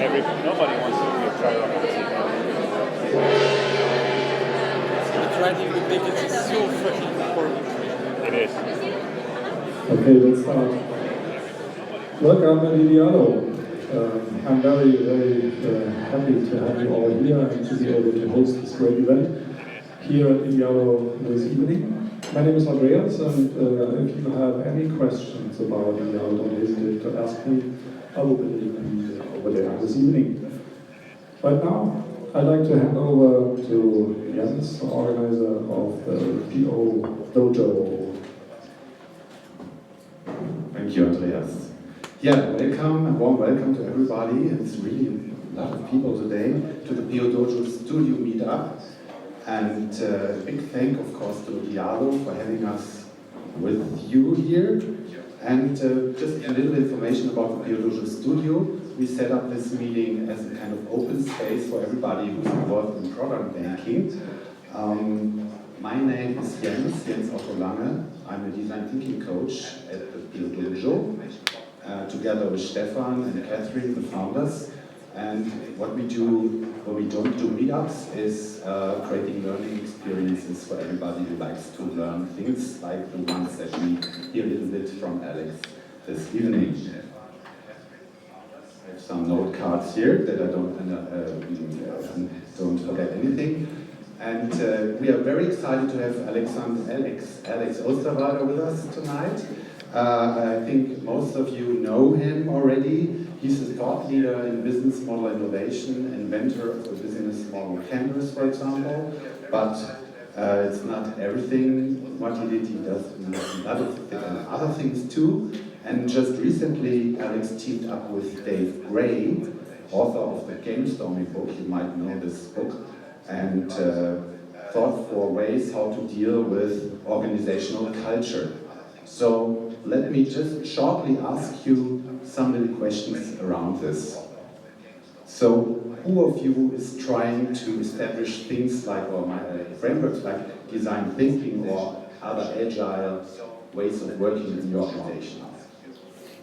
Nobody wants to be a trial on TV. Writing the tickets is so fucking important. It is. Okay, let's start. Welcome at Idealo. I'm very, very happy to have you all here and to be able to host this great event here at Idealo this evening. My name is Andreas, and if you have any questions about Idealo, don't hesitate to ask me. I will be over there this evening. Right now, I'd like to hand over to Jens, the organizer of the PO Dojo. Thank you, Andreas. Yeah, welcome, a warm welcome to everybody. It's really a lot of people today to the PO Dojo studio meetup. And a big thank, of course, to Idealo for having us with you here. And just a little information about the PO Dojo studio. We set up this meeting as a kind of open space for everybody who's involved in product banking. My name is Jens Osterwalder. I'm a design thinking coach at the PO Dojo, together with Stefan and Catherine, the founders. And what we do when we don't do meetups is creating learning experiences for everybody who likes to learn things like the ones that we hear a little bit from Alex this evening. I have some note cards here that I don't forget anything. And we are very excited to have Alex Osterwalder with us tonight. I think most of you know him already. He's a thought leader in business model innovation, inventor of the business model canvas, for example. But it's not everything what he did. He does a lot of other things too. And just recently, Alex teamed up with Dave Gray, author of the Game Storming book. You might know this book. And thought for ways how to deal with organizational culture. So let me just shortly ask you some little questions around this. So who of you is trying to establish things like, or frameworks like design thinking or other agile ways of working in your organization?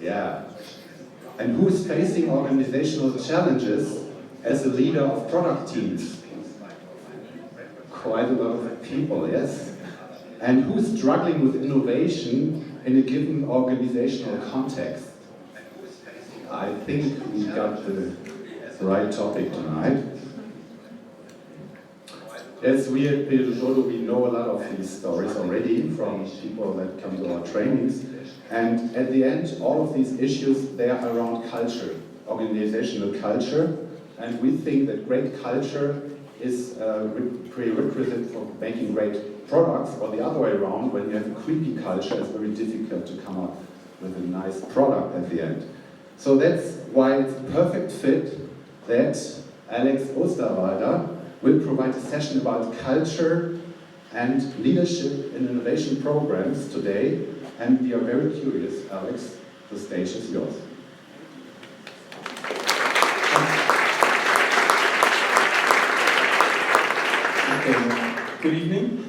Yeah. And who is facing organizational challenges as a leader of product teams? Quite a lot of people, yes. And who's struggling with innovation in a given organizational context? I think we got the right topic tonight. Yes, we at PO Dojo, we know a lot of these stories already from people that come to our trainings. And at the end, all of these issues, they are around culture, organizational culture. And we think that great culture is a prerequisite for making great products, or the other way around, when you have a creepy culture, it's very difficult to come up with a nice product at the end. So that's why it's a perfect fit that Alex Osterwalder will provide a session about culture and leadership in innovation programs today. And we are very curious, Alex, the stage is yours. Okay, good evening.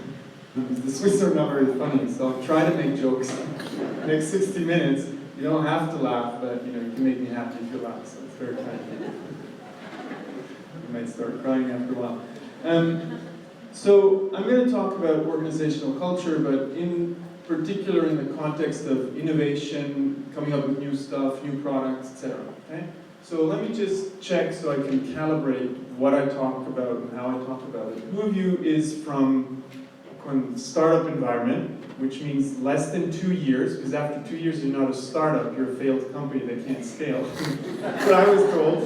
The Swiss are very funny, so I'll try to make jokes. The next 60 minutes, you don't have to laugh, but you can make me happy if you laugh, so it's very kind of you. You might start crying after a while. So I'm going to talk about organizational culture, but in particular in the context of innovation, coming up with new stuff, new products, etc. Okay? So let me just check so I can calibrate what I talk about and how I talk about it. Who of you is from a startup environment, which means less than 2 years, because after 2 years you're not a startup, you're a failed company that can't scale. That's what I was told.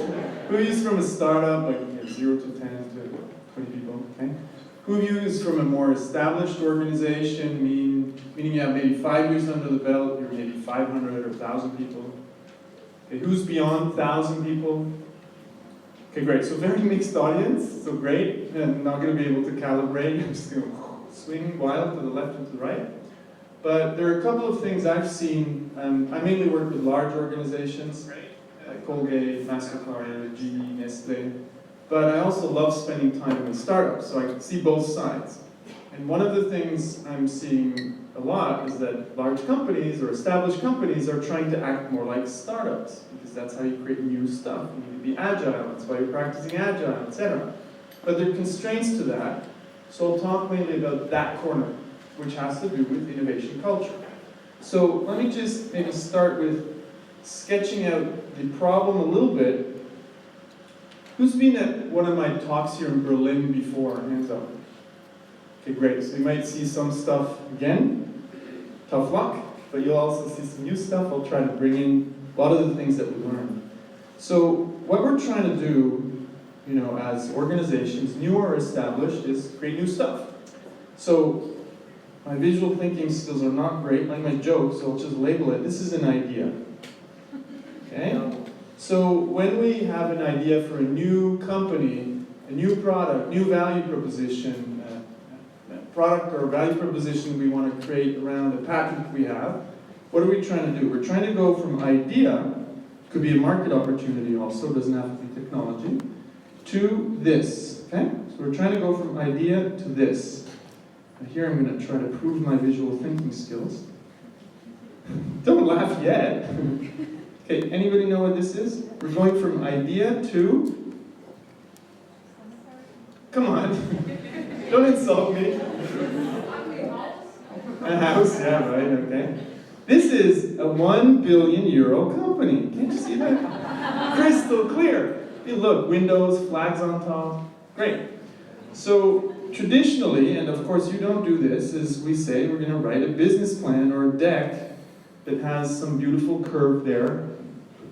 Who is from a startup, like 0 to 10 to 20 people, okay? Who of you is from a more established organization, meaning you have maybe 5 years under the belt, you're maybe 500 or 1,000 people? Okay, who's beyond 1,000 people? Okay, great, so very mixed audience, so great. I'm not going to be able to calibrate, I'm just going to swing wild to the left and to the right. But there are a couple of things I've seen. I mainly work with large organizations, like Colgate, MasterCard, GE, Nestle. But I also love spending time with startups, so I can see both sides. And one of the things I'm seeing a lot is that large companies or established companies are trying to act more like startups, because that's how you create new stuff. You need to be agile, that's why you're practicing agile, etc. But there are constraints to that, so I'll talk mainly about that corner, which has to do with innovation culture. So let me just maybe start with sketching out the problem a little bit. Who's been at one of my talks here in Berlin before? Hands up. Okay, great. So you might see some stuff again. Tough luck. But you'll also see some new stuff. I'll try to bring in a lot of the things that we learned. So what we're trying to do, as organizations, new or established, is create new stuff. So my visual thinking skills are not great, like my joke, so I'll just label it. This is an idea. Okay? So when we have an idea for a new company, a new product, new value proposition, product or value proposition we want to create around a patent we have, what are we trying to do? We're trying to go from idea, could be a market opportunity also, doesn't have to be technology, to this, okay? So we're trying to go from idea to this. And here I'm going to try to prove my visual thinking skills. Don't laugh yet. Okay, anybody know what this is? We're going from idea to... Come on. Don't insult me. A house, yeah, right, okay. This is a €1 billion company. Can't you see that? Crystal clear. You look, windows, flags on top. Great. So traditionally, and of course you don't do this, is we say we're going to write a business plan or a deck that has some beautiful curve there,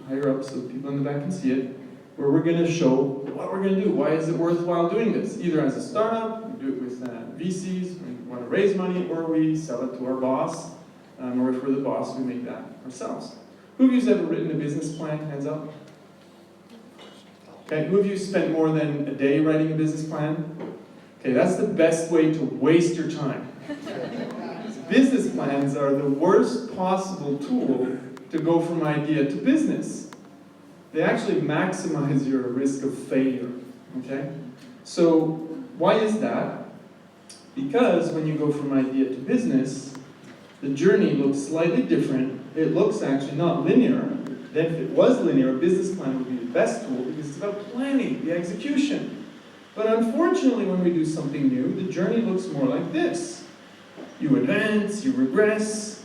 higher up so people in the back can see it, where we're going to show what we're going to do. Why is it worthwhile doing this? Either as a startup, we do it with VCs, we want to raise money, or we sell it to our boss, or if we're the boss, we make that ourselves. Who of you has ever written a business plan? Hands up. Okay, who of you spent more than a day writing a business plan? Okay, that's the best way to waste your time. Business plans are the worst possible tool to go from idea to business. They actually maximize your risk of failure, okay? So, why is that? Because when you go from idea to business, the journey looks slightly different. It looks actually not linear. Then if it was linear, a business plan would be the best tool because it's about planning, the execution. But unfortunately, when we do something new, the journey looks more like this. You advance, you regress,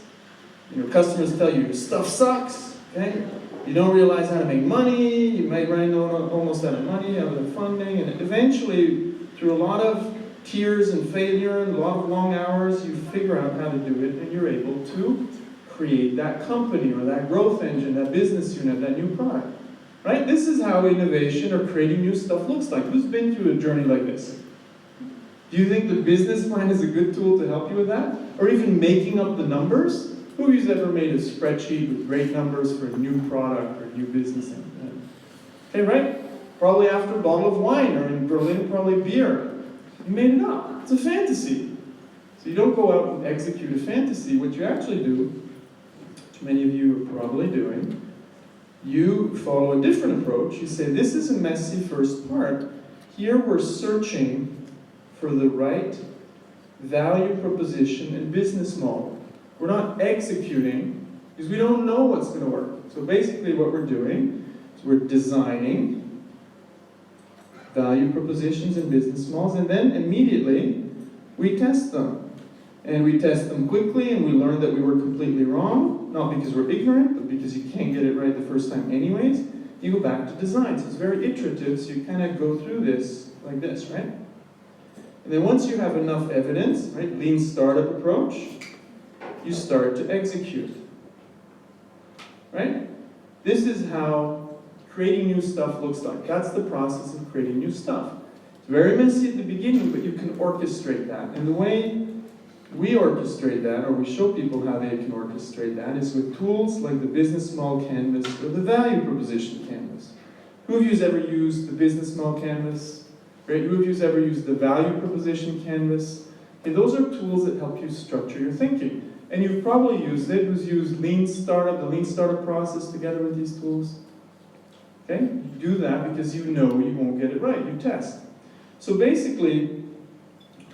customers tell you your stuff sucks, okay? You don't realize how to make money, you might run almost out of money, out of funding, and eventually, through a lot of tears and failure and a lot of long hours, you figure out how to do it, and you're able to create that company or that growth engine, that business unit, that new product. Right? This is how innovation or creating new stuff looks like. Who's been through a journey like this? Do you think the business plan is a good tool to help you with that? Or even making up the numbers? Who of you has ever made a spreadsheet with great numbers for a new product or a new business? Okay, right? Probably after a bottle of wine, or in Berlin, probably beer. You made it up. It's a fantasy. So you don't go out and execute a fantasy. What you actually do, which many of you are probably doing, you follow a different approach. You say, this is a messy first part. Here we're searching for the right value proposition and business model. We're not executing because we don't know what's going to work. So basically what we're doing is we're designing value propositions and business models, and then immediately we test them. And we test them quickly, and we learn that we were completely wrong, not because we're ignorant, but because you can't get it right the first time anyways. You go back to design. So it's very iterative, so you kind of go through this like this, right? And then once you have enough evidence, right, lean startup approach, you start to execute. Right? This is how creating new stuff looks like. That's the process of creating new stuff. It's very messy at the beginning, but you can orchestrate that. And the way we orchestrate that, or we show people how they can orchestrate that, is with tools like the business model canvas or the value proposition canvas. Who of you has ever used the business model canvas? Right? Who of you has ever used the value proposition canvas? Okay, those are tools that help you structure your thinking. And you've probably used it. Who's used Lean Startup, the Lean Startup process together with these tools? Okay? You do that because you know you won't get it right. You test. So basically,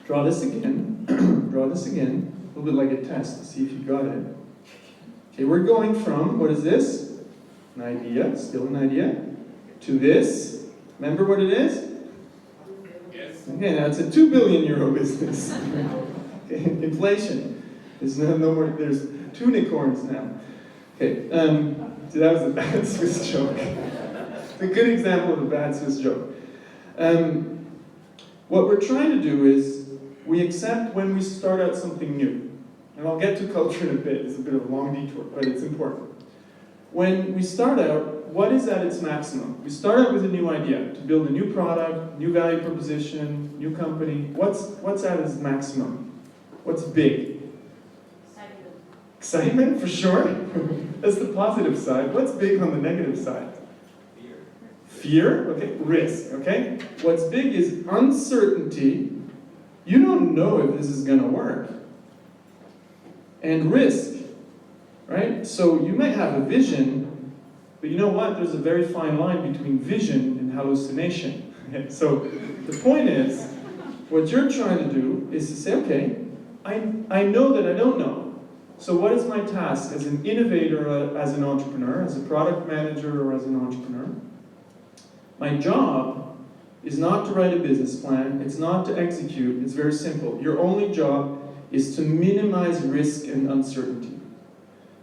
draw this again. Draw this again. a little bit like a test to see if you got it. Okay, we're going from, what is this? An idea, still an idea, to this. Remember what it is? Yes. Okay, now it's a 2 billion euro business. Okay, inflation. There's no more, there's 2 unicorns now. Okay, so that was a bad Swiss joke. It's a good example of a bad Swiss joke. What we're trying to do is, we accept when we start out something new. And I'll get to culture in a bit, it's a bit of a long detour, but it's important. When we start out, what is at its maximum? We start out with a new idea, to build a new product, new value proposition, new company. What's at its maximum? What's big? Excitement. Excitement, for sure. That's the positive side. What's big on the negative side? Fear. Fear, okay, risk, okay? What's big is uncertainty. You don't know if this is gonna work. And risk, right? So you might have a vision, but you know what? There's a very fine line between vision and hallucination. So the point is, what you're trying to do is to say, okay, I know that I don't know. So what is my task as an innovator, as an entrepreneur, as a product manager, or as an entrepreneur? My job is not to write a business plan, it's not to execute, it's very simple. Your only job is to minimize risk and uncertainty.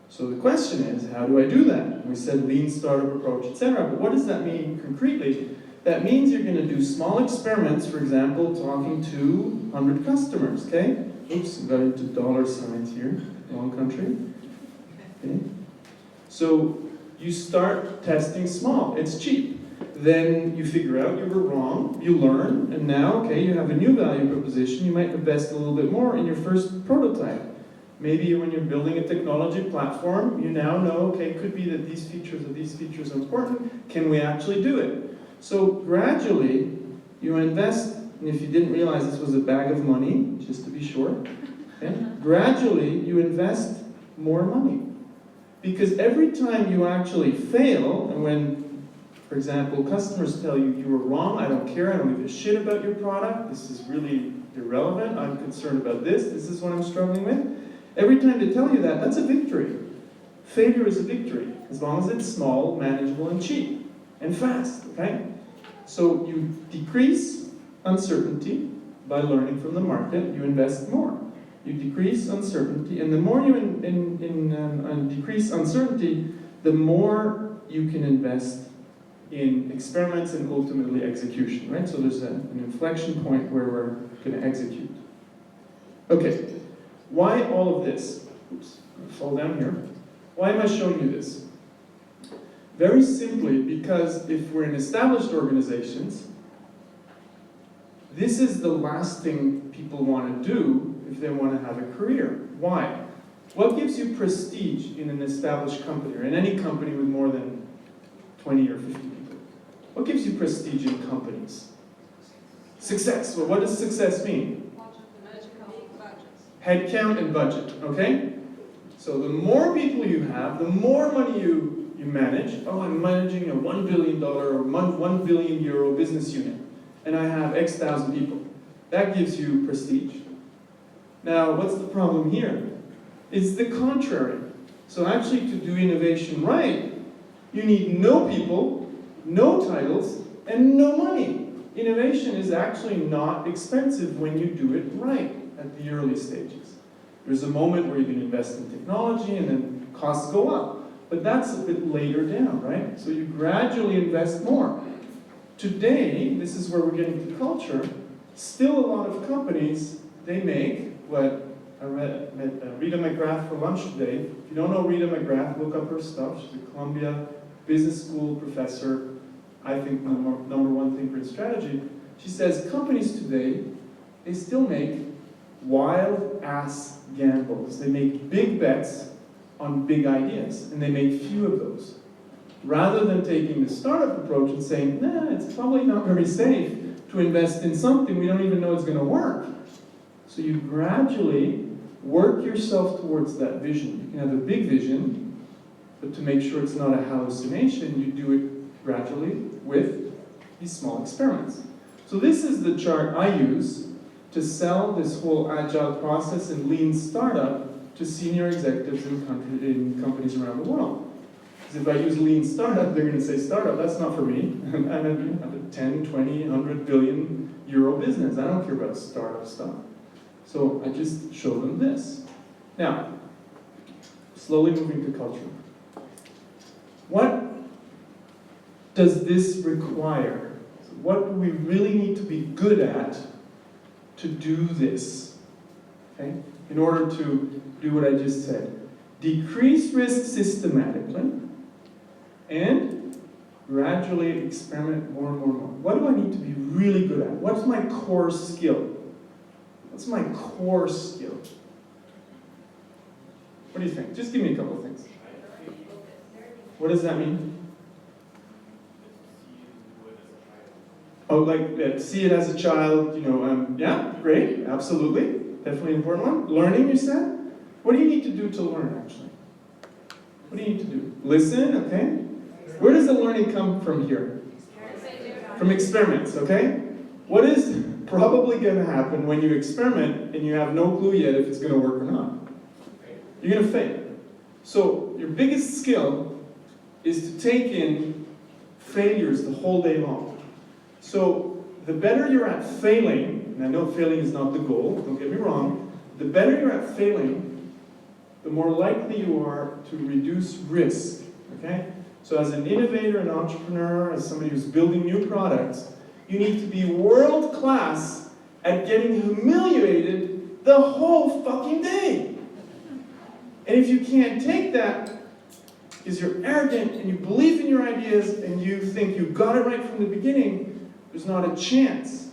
So the question is, how do I do that? We said lean startup approach, etc. But what does that mean concretely? That means you're going to do small experiments, for example, talking to 100 customers, okay? Oops, got into dollar signs here, wrong country. Okay. So you start testing small, it's cheap. Then you figure out you were wrong, you learn, and now, okay, you have a new value proposition, you might invest a little bit more in your first prototype. Maybe when you're building a technology platform, you now know, okay, it could be that these features are important, can we actually do it? So gradually, you invest, and if you didn't realize this was a bag of money, just to be sure, okay, gradually you invest more money. Because every time you actually fail, and when, for example, customers tell you, you were wrong, I don't care, I don't give a shit about your product, this is really irrelevant, I'm concerned about this is what I'm struggling with. Every time they tell you that, that's a victory. Failure is a victory, as long as it's small, manageable, and cheap, and fast, okay? So you decrease uncertainty by learning from the market, you invest more. You decrease uncertainty, and the more you decrease uncertainty, the more you can invest in experiments and ultimately execution, right? So there's an inflection point where we're going to execute. Okay, why all of this? Oops, I'll fall down here. Why am I showing you this? Very simply because if we're in established organizations, this is the last thing people want to do if they want to have a career. Why? What gives you prestige in an established company, or in any company with more than 20 or 50 people? What gives you prestige in companies? Success. Well, what does success mean? Headcount and budget, okay? So the more people you have, the more money you manage. Oh, I'm managing a $1 billion or €1 billion business unit, and I have X thousand people. That gives you prestige. Now, what's the problem here? It's the contrary. So actually, to do innovation right, you need no people, no titles, and no money. Innovation is actually not expensive when you do it right at the early stages. There's a moment where you can invest in technology and then costs go up. But that's a bit later down, right? So you gradually invest more. Today, this is where we're getting to culture, still a lot of companies, they make what I met Rita McGrath for lunch today. If you don't know Rita McGrath, look up her stuff. She's a Columbia Business School professor, I think number one thinker in strategy. She says companies today, they still make wild ass gambles. They make big bets on big ideas, and they make few of those. Rather than taking the startup approach and saying, nah, it's probably not very safe to invest in something we don't even know is going to work. So you gradually work yourself towards that vision. You can have a big vision, but to make sure it's not a hallucination, you do it gradually with these small experiments. So this is the chart I use to sell this whole agile process and lean startup to senior executives in companies around the world. Because if I use lean startup, they're going to say, startup, that's not for me. I'm a 10, 20, 100 billion euro business. I don't care about startup stuff. So I just show them this. Now, slowly moving to culture. What does this require? What do we really need to be good at to do this? Okay? In order to do what I just said. Decrease risk systematically and gradually experiment more and more and more. What do I need to be really good at? What's my core skill? What's my core skill? What do you think? Just give me a couple of things. What does that mean? Oh, like see it as a child, yeah, great, absolutely. Definitely an important one. Learning, you said? What do you need to do to learn, actually? What do you need to do? Listen, okay? Where does the learning come from here? From experiments, okay? What is probably going to happen when you experiment and you have no clue yet if it's going to work or not? You're going to fail. So your biggest skill is to take in failures the whole day long. So the better you're at failing, and I know failing is not the goal, don't get me wrong, the better you're at failing, the more likely you are to reduce risk, okay? So as an innovator, an entrepreneur, as somebody who's building new products, you need to be world class at getting humiliated the whole fucking day. And if you can't take that, because you're arrogant and you believe in your ideas and you think you got it right from the beginning, there's not a chance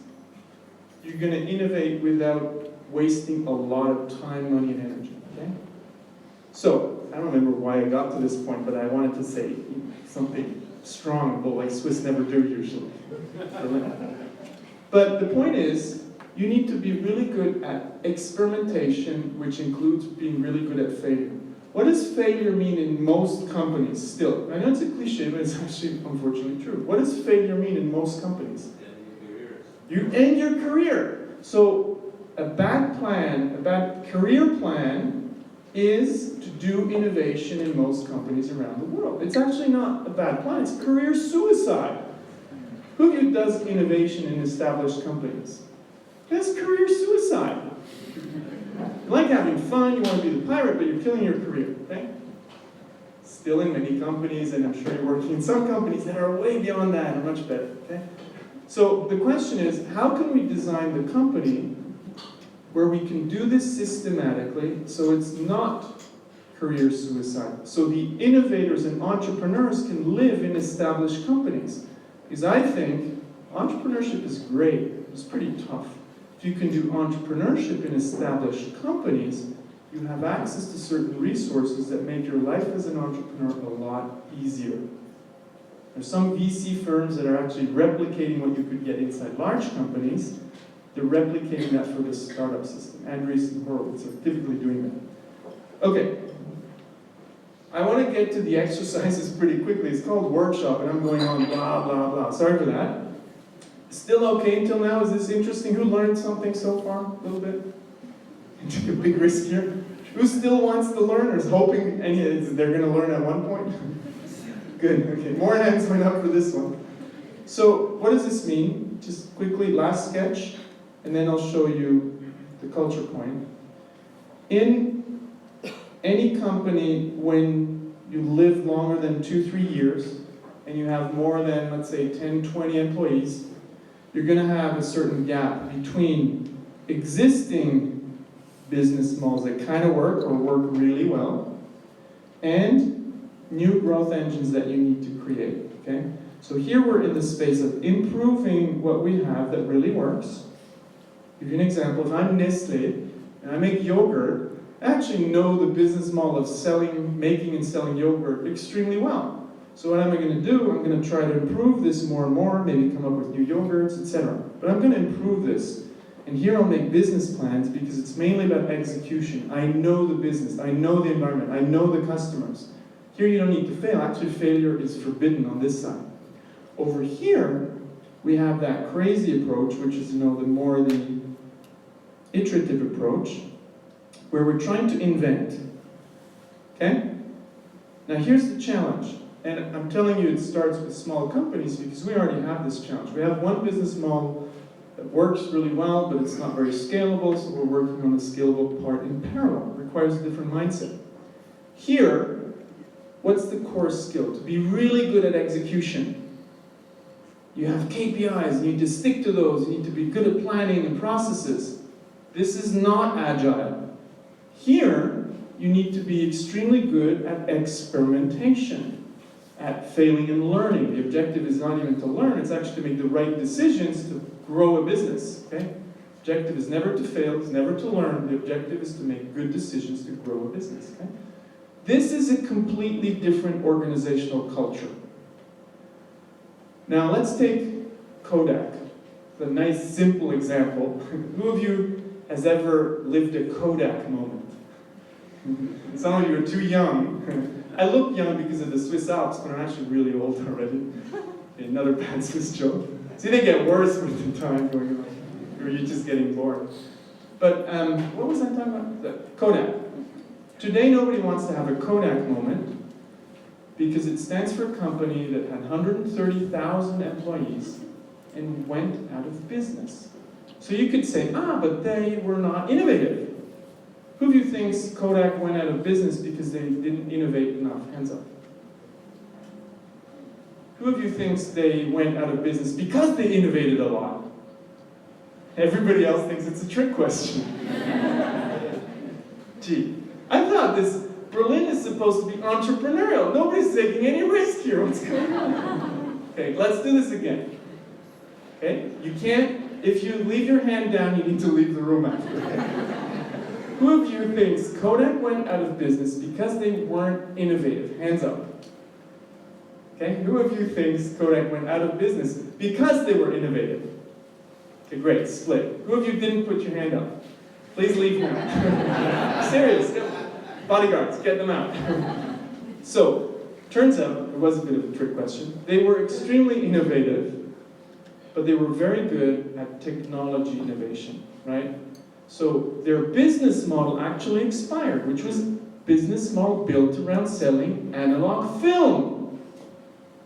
you're going to innovate without wasting a lot of time, money, and energy. Okay? So, I don't remember why I got to this point, but I wanted to say something strong, but like Swiss never do usually. But the point is, you need to be really good at experimentation, which includes being really good at failure. What does failure mean in most companies still? I know it's a cliche, but it's actually unfortunately true. What does failure mean in most companies? You end your career. So a bad plan, a bad career plan is to do innovation in most companies around the world. It's actually not a bad plan, it's career suicide. Who of you does innovation in established companies? That's career suicide. You like having fun, you want to be the pirate, but you're killing your career, okay? Still in many companies, and I'm sure you're working in some companies that are way beyond that and much better, okay? So the question is, how can we design the company where we can do this systematically so it's not career suicide? So the innovators and entrepreneurs can live in established companies. Because I think entrepreneurship is great, it's pretty tough. If you can do entrepreneurship in established companies, you have access to certain resources that make your life as an entrepreneur a lot easier. There's some VC firms that are actually replicating what you could get inside large companies. They're replicating that for the startup system. Andreessen Horowitz are typically doing that. Okay. I want to get to the exercises pretty quickly. It's called workshop, and I'm going on blah, blah, blah. Sorry for that. Still okay until now? Is this interesting? Who learned something so far? A little bit? Took a big risk here. Who still wants to learn or is hoping they're going to learn at one point? Good, okay. More hands went up for this one. So what does this mean? Just quickly, last sketch, and then I'll show you the culture point. In any company, when you live longer than 2-3 years, and you have more than, let's say, 10-20 employees, you're going to have a certain gap between existing business models that kind of work or work really well, and new growth engines that you need to create, okay? So here we're in the space of improving what we have that really works. I'll give you an example. If I'm Nestle, and I make yogurt, I actually know the business model of making and selling yogurt extremely well. So what am I going to do? I'm going to try to improve this more and more, maybe come up with new yogurts, etc. But I'm going to improve this. And here I'll make business plans because it's mainly about execution. I know the business, I know the environment, I know the customers. Here you don't need to fail. Actually, failure is forbidden on this side. Over here, we have that crazy approach, which is, the more the iterative approach where we're trying to invent. Okay? Now here's the challenge. And I'm telling you, it starts with small companies because we already have this challenge. We have one business model that works really well, but it's not very scalable, so we're working on the scalable part in parallel. It requires a different mindset. Here, what's the core skill? To be really good at execution. You have KPIs, you need to stick to those, you need to be good at planning and processes. This is not agile. Here, you need to be extremely good at experimentation, at failing and learning. The objective is not even to learn, it's actually to make the right decisions to grow a business, okay? The objective is never to fail, it's never to learn. The objective is to make good decisions to grow a business, okay? This is a completely different organizational culture. Now let's take Kodak, the nice simple example. Who of you has ever lived a Kodak moment? Some of you are too young. I look young because of the Swiss Alps, but I'm actually really old already. Okay, another bad Swiss joke. See, they get worse with the time going on, or you're just getting bored. But what was I talking about? Kodak. Today nobody wants to have a Kodak moment because it stands for a company that had 130,000 employees and went out of business. So you could say, but they were not innovative. Who of you thinks Kodak went out of business because they didn't innovate enough? Hands up. Who of you thinks they went out of business because they innovated a lot? Everybody else thinks it's a trick question. Gee, I thought Berlin is supposed to be entrepreneurial. Nobody's taking any risk here. What's going on? Okay, let's do this again. Okay? You can't, if you leave your hand down, you need to leave the room after. Who of you thinks Kodak went out of business because they weren't innovative? Hands up. Okay, who of you thinks Kodak went out of business because they were innovative? Okay, great, split. Who of you didn't put your hand up? Please leave now. Serious. Bodyguards, get them out. So, turns out, it was a bit of a trick question. They were extremely innovative, but they were very good at technology innovation, right? So, their business model actually expired, which was a business model built around selling analog film.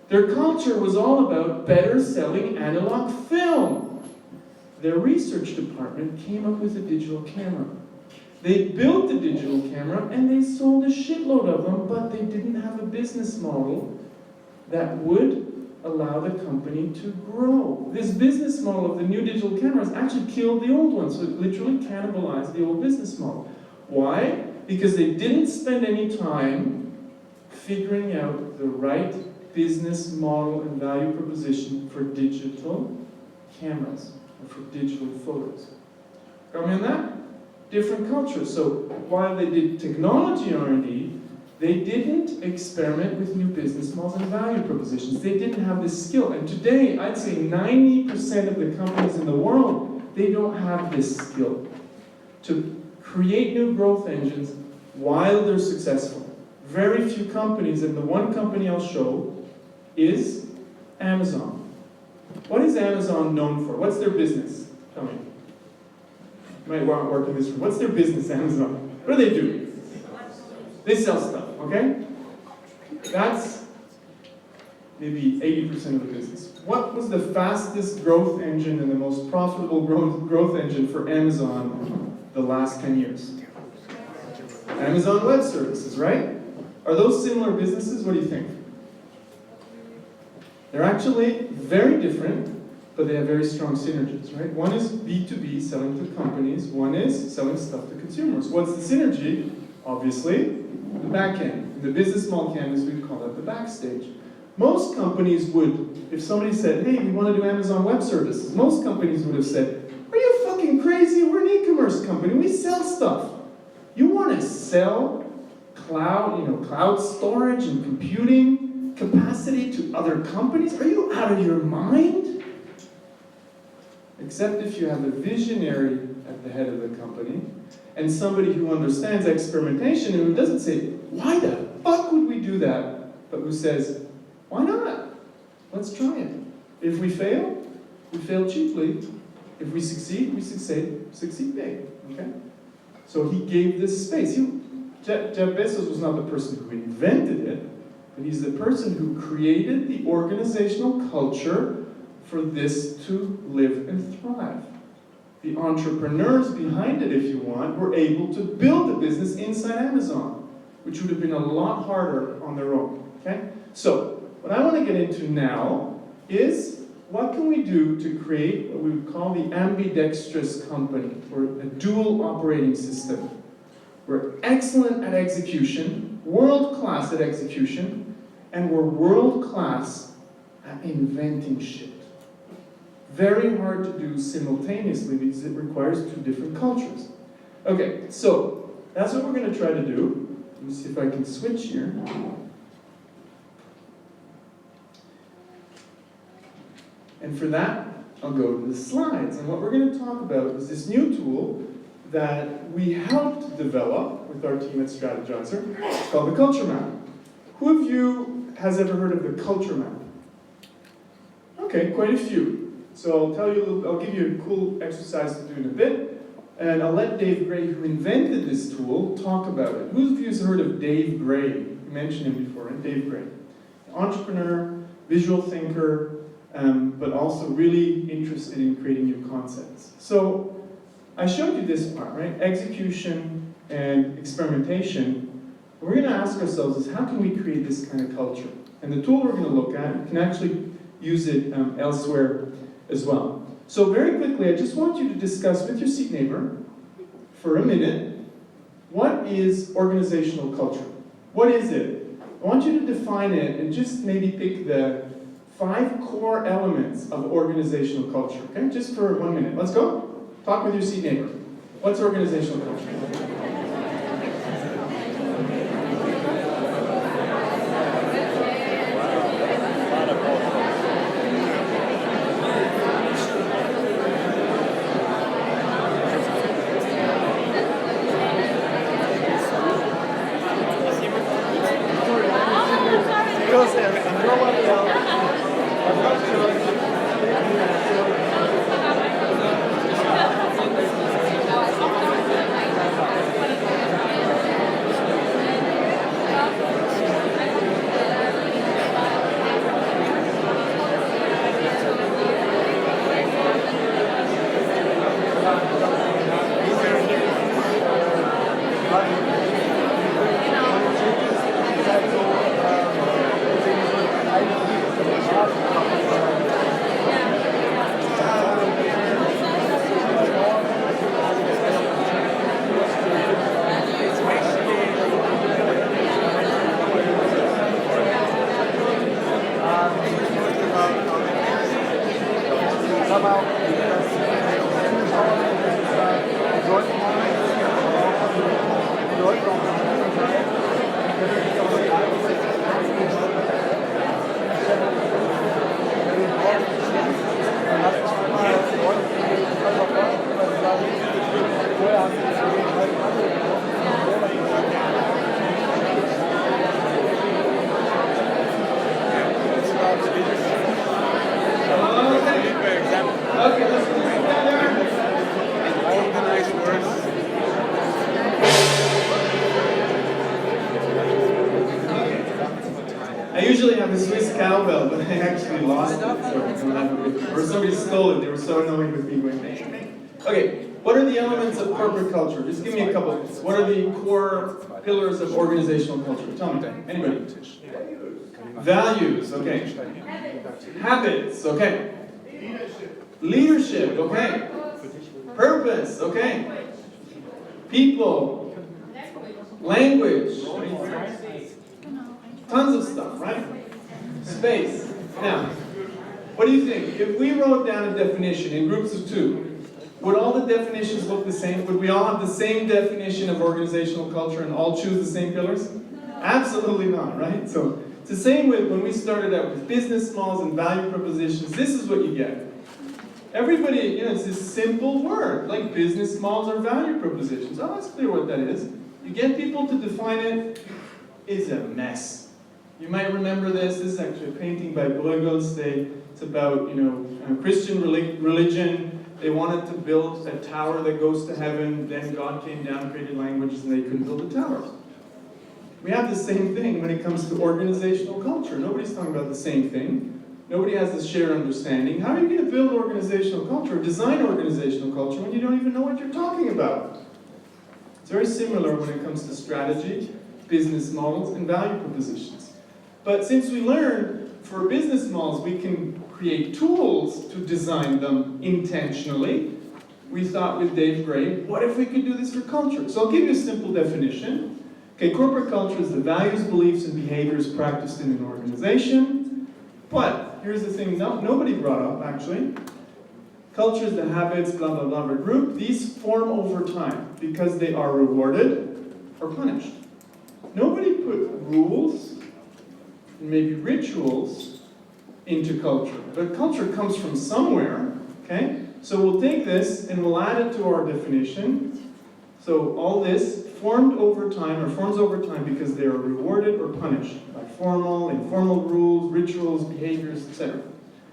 Their culture was all about better selling analog film. Their research department came up with a digital camera. They built the digital camera and they sold a shitload of them, but they didn't have a business model that would allow the company to grow. This business model of the new digital cameras actually killed the old one, so it literally cannibalized the old business model. Why? Because they didn't spend any time figuring out the right business model and value proposition for digital cameras, or for digital photos. Got me on that? Different cultures. So while they did technology R&D, they didn't experiment with new business models and value propositions. They didn't have this skill. And today, I'd say 90% of the companies in the world, they don't have this skill to create new growth engines while they're successful. Very few companies, and the one company I'll show is Amazon. What is Amazon known for? What's their business? Tell me. You might want to work in this room. What's their business, Amazon? What do they do? They sell stuff, okay? That's maybe 80% of the business. What was the fastest growth engine and the most profitable growth engine for Amazon the last 10 years? Amazon Web Services, right? Are those similar businesses? What do you think? They're actually very different, but they have very strong synergies, right? One is B2B, selling to companies. One is selling stuff to consumers. What's the synergy? Obviously, the back end. In the business model canvas, we call that the backstage. Most companies would, if somebody said, hey, we want to do Amazon Web Services, most companies would have said, are you fucking crazy? We're an e-commerce company. We sell stuff. You want to sell cloud storage and computing capacity to other companies? Are you out of your mind? Except if you have a visionary at the head of the company and somebody who understands experimentation and who doesn't say, why the fuck would we do that? But who says, why not? Let's try it. If we fail cheaply. if we succeed big, okay? So he gave this space. Jeff Bezos was not the person who invented it, but he's the person who created the organizational culture for this to live and thrive. The entrepreneurs behind it, if you want, were able to build a business inside Amazon, which would have been a lot harder on their own, okay? So, what I want to get into now is what can we do to create what we would call the ambidextrous company, or a dual operating system. We're excellent at execution, world-class at execution, and we're world-class at inventing shit. Very hard to do simultaneously because it requires two different cultures. Okay, so that's what we're going to try to do. Let me see if I can switch here. And for that, I'll go to the slides. And what we're going to talk about is this new tool that we helped develop with our team at Strategizer. It's called the Culture Map. Who of you has ever heard of the Culture Map? Okay, quite a few. So I'll give you a cool exercise to do in a bit. And I'll let Dave Gray, who invented this tool, talk about it. Who of you has heard of Dave Gray? You mentioned him before, right? Dave Gray. Entrepreneur, visual thinker, but also really interested in creating new concepts. So I showed you this part, right? Execution and experimentation. What we're going to ask ourselves is how can we create this kind of culture? And the tool we're going to look at, you can actually use it elsewhere as well. So very quickly, I just want you to discuss with your seat neighbor for a minute, what is organizational culture? What is it? I want you to define it and just maybe pick the 5 core elements of organizational culture, okay? Just for 1 minute. Let's go. Talk with your seat neighbor. What's organizational culture? I usually have a Swiss Cowbell, but I actually lost it, so I don't have it with me. Or somebody stole it, they were so annoyed with me going, okay, what are the elements of corporate culture? Just give me a couple. What are the core pillars of organizational culture? Tell me, anybody? Values, okay. Habits, okay. Leadership, okay. Purpose, okay. People. Language. Tons of stuff, right? Space. Now, what do you think? If we wrote down a definition in groups of 2, would all the definitions look the same? Would we all have the same definition of organizational culture and all choose the same pillars? Absolutely not, right? So it's the same with when we started out with business models and value propositions. This is what you get. Everybody, it's this simple word, like business models or value propositions. Oh, it's clear what that is. You get people to define it, it's a mess. You might remember this. This is actually a painting by Bruegel. They It's about, Christian religion. They wanted to build a tower that goes to heaven. Then God came down, created languages, and they couldn't build a tower. We have the same thing when it comes to organizational culture. Nobody's talking about the same thing. Nobody has this shared understanding. How are you going to build organizational culture, or design organizational culture, when you don't even know what you're talking about? It's very similar when it comes to strategy, business models, and value propositions. But since we learned for business models we can create tools to design them intentionally, we thought with Dave Gray, what if we could do this for culture? So I'll give you a simple definition. Okay, corporate culture is the values, beliefs, and behaviors practiced in an organization. But here's the thing nobody brought up, actually. Culture is the habits, blah, blah, blah, of a group. These form over time because they are rewarded or punished. Nobody put rules, and maybe rituals, into culture. But culture comes from somewhere, okay? So we'll take this and we'll add it to our definition. So all this formed over time, or forms over time because they are rewarded or punished by formal, informal rules, rituals, behaviors, etc.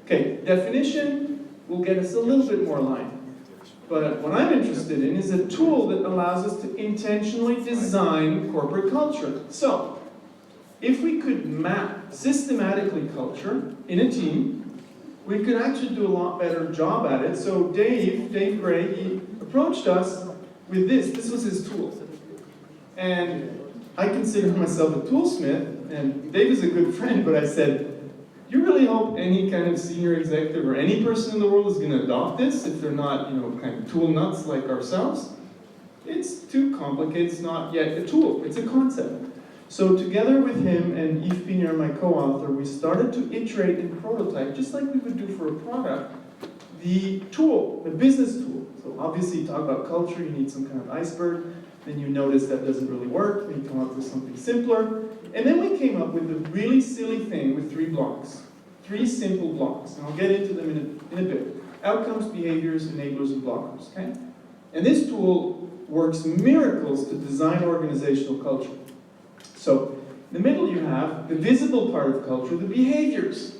Okay, definition will get us a little bit more line. But what I'm interested in is a tool that allows us to intentionally design corporate culture. So, if we could map systematically culture in a team, we could actually do a lot better job at it. So Dave Gray, he approached us with this. This was his tool. And I consider myself a toolsmith, and Dave is a good friend, but I said, you really hope any kind of senior executive or any person in the world is going to adopt this if they're not, kind of tool nuts like ourselves? It's too complicated. It's not yet a tool. It's a concept. So together with him and Yves Pignard, my co-author, we started to iterate and prototype, just like we would do for a product, the tool, the business tool. So obviously you talk about culture, you need some kind of iceberg. Then you notice that doesn't really work. Then you come up with something simpler. And then we came up with a really silly thing with 3 blocks. 3 simple blocks. And I'll get into them in a bit. Outcomes, behaviors, enablers, and blockers. Okay? And this tool works miracles to design organizational culture. So, in the middle you have the visible part of culture, the behaviors.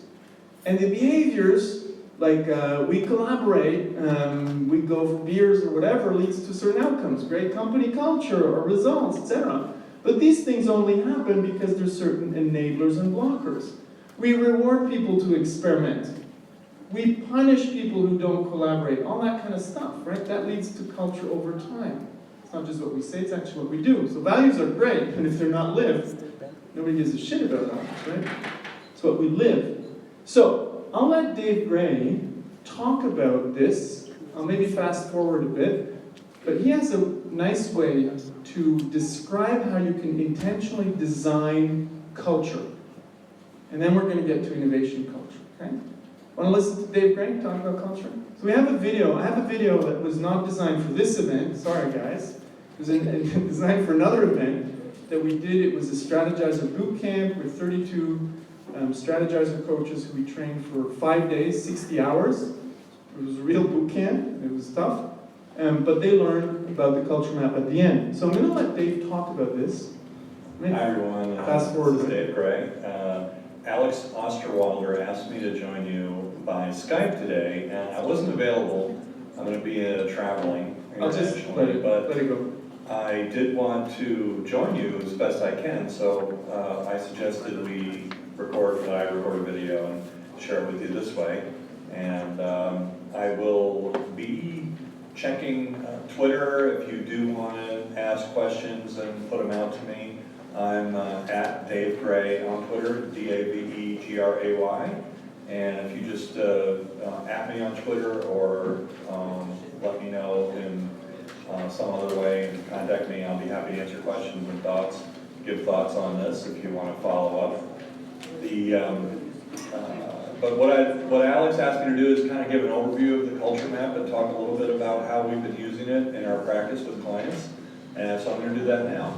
And the behaviors, like we collaborate, we go for beers or whatever, leads to certain outcomes, great company culture or results, etc. But these things only happen because there's certain enablers and blockers. We reward people to experiment. We punish people who don't collaborate, all that kind of stuff, right? That leads to culture over time. It's not just what we say, it's actually what we do. So values are great, and if they're not lived, nobody gives a shit about values, right? It's what we live. So, I'll let Dave Gray talk about this. I'll maybe fast forward a bit, but he has a nice way to describe how you can intentionally design culture. And then we're going to get to innovation culture, okay? Want to listen to Dave Gray talk about culture? So we have a video. I have a video that was not designed for this event. Sorry, guys. It was designed for another event that we did. It was a strategizer boot camp with 32 strategizer coaches who we trained for 5 days, 60 hours. It was a real boot camp. It was tough. But they learned about the culture map at the end. So I'm going to let Dave talk about this. Hi everyone, Fast forward. This is Dave Gray. Alex Osterwalder asked me to join you by Skype today, and I wasn't available. I'm going to be traveling internationally, but let it go. I did want to join you as best I can, so I suggested I record a video and share it with you this way. And I will be checking Twitter if you do want to ask questions and put them out to me. I'm at Dave Gray on Twitter, DAVEGRAY. And if you just at me on Twitter or let me know in some other way and contact me, I'll be happy to answer questions and thoughts, give thoughts on this if you want to follow up. But what Alex asked me to do is kind of give an overview of the culture map and talk a little bit about how we've been using it in our practice with clients. And so I'm going to do that now.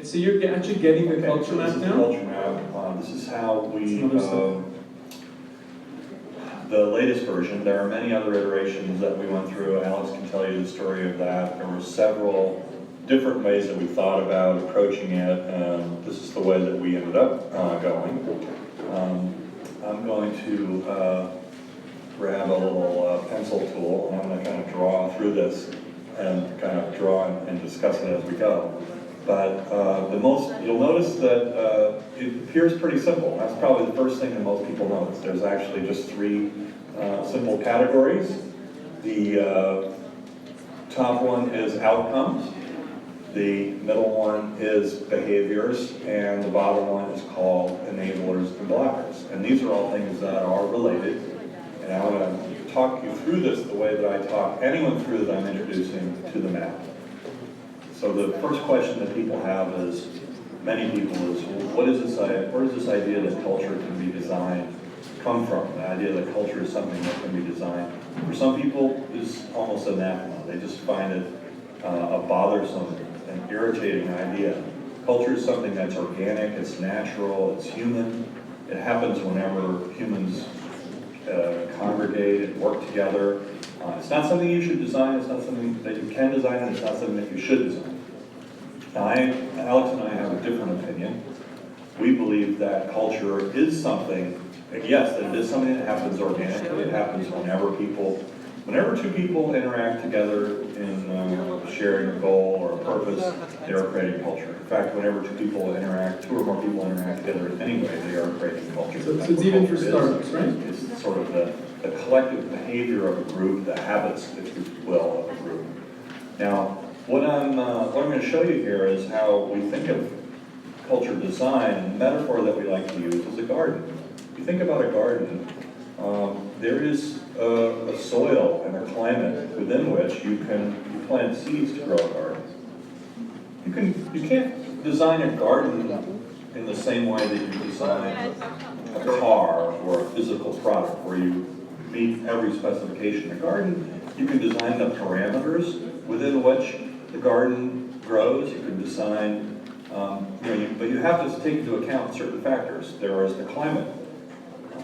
So you're actually getting the culture map now? Culture map. This is how we, the latest version. There are many other iterations that we went through. Alex can tell you the story of that. There were several different ways that we thought about approaching it, and this is the way that we ended up going. I'm going to grab a little pencil tool, and I'm going to kind of draw through this and kind of draw and discuss it as we go. But you'll notice that it appears pretty simple. That's probably the first thing that most people notice. There's actually just three simple categories. The top one is outcomes, the middle one is behaviors, and the bottom one is called enablers and blockers. And these are all things that are related. And I want to talk you through this the way that I talk anyone through that I'm introducing to the map. So the first question that people have is, many people is, where does this idea that culture can be designed come from? The idea that culture is something that can be designed. For some people, it's almost anathema. They just find it a bothersome and irritating idea. Culture is something that's organic, it's natural, it's human. It happens whenever humans congregate and work together. It's not something you should design, it's not something that you can design, and it's not something that you should design. Now, Alex and I have a different opinion. We believe that culture is something, yes, that it is something that happens organically. It happens whenever two people interact together in sharing a goal or a purpose, they are creating culture. In fact, whenever two or more people interact together in any way, they are creating culture. So it's even for startups, right? It's sort of the collective behavior of a group, the habits, if you will, of a group. Now, what I'm going to show you here is how we think of culture design, and the metaphor that we like to use is a garden. If you think about a garden, there is a soil and a climate within which you plant seeds to grow a garden. You can't design a garden in the same way that you design a car or a physical product where you meet every specification. A garden, you can design the parameters within which the garden grows. You can design, but you have to take into account certain factors. There is the climate.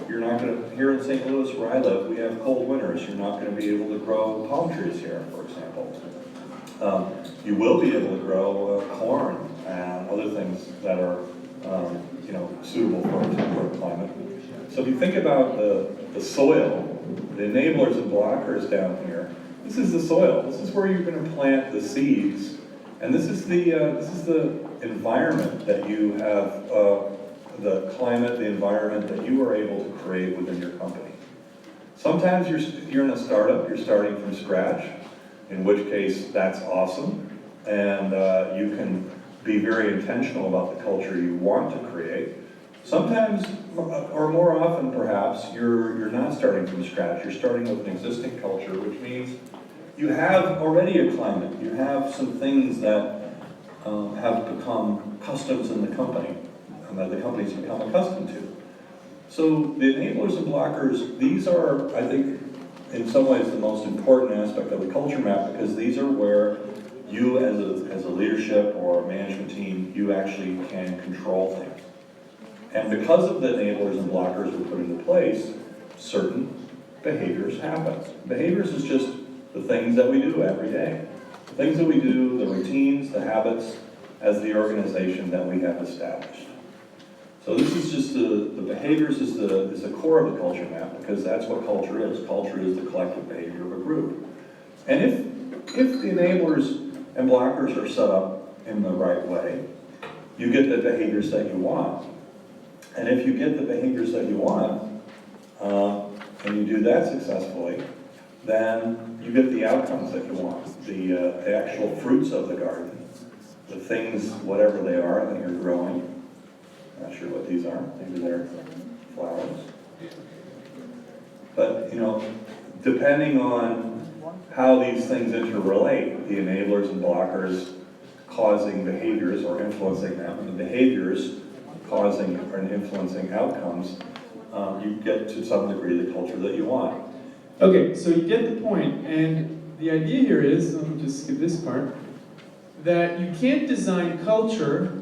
You're not going to, here in St. Louis where I live, we have cold winters. You're not going to be able to grow palm trees here, for example. You will be able to grow corn and other things that are, suitable for a temperate climate. So if you think about the soil, the enablers and blockers down here, this is the soil. This is where you're going to plant the seeds, and this is the environment that you have, the climate, the environment that you are able to create within your company. Sometimes you're in a startup, you're starting from scratch, in which case that's awesome, and you can be very intentional about the culture you want to create. Sometimes, or more often perhaps, you're not starting from scratch, you're starting with an existing culture, which means you have already a climate, you have some things that have become customs in the company, and that the company's become accustomed to. So the enablers and blockers, these are, I think, in some ways the most important aspect of the culture map, because these are where you as a leadership or a management team, you actually can control things. And because of the enablers and blockers we put into place, certain behaviors happen. Behaviors is just the things that we do every day. The things that we do, the routines, the habits, as the organization that we have established. So this is just the behaviors is the core of the culture map, because that's what culture is. Culture is the collective behavior of a group. And if the enablers and blockers are set up in the right way, you get the behaviors that you want. And if you get the behaviors that you want, and you do that successfully, then you get the outcomes that you want, the actual fruits of the garden, the things, whatever they are, that you're growing. Not sure what these are. Maybe they're flowers. But, depending on how these things interrelate, the enablers and blockers causing behaviors or influencing them, and the behaviors causing or influencing outcomes, you get to some degree the culture that you want. Okay, so you get the point, and the idea here is, let me just skip this part, that you can't design culture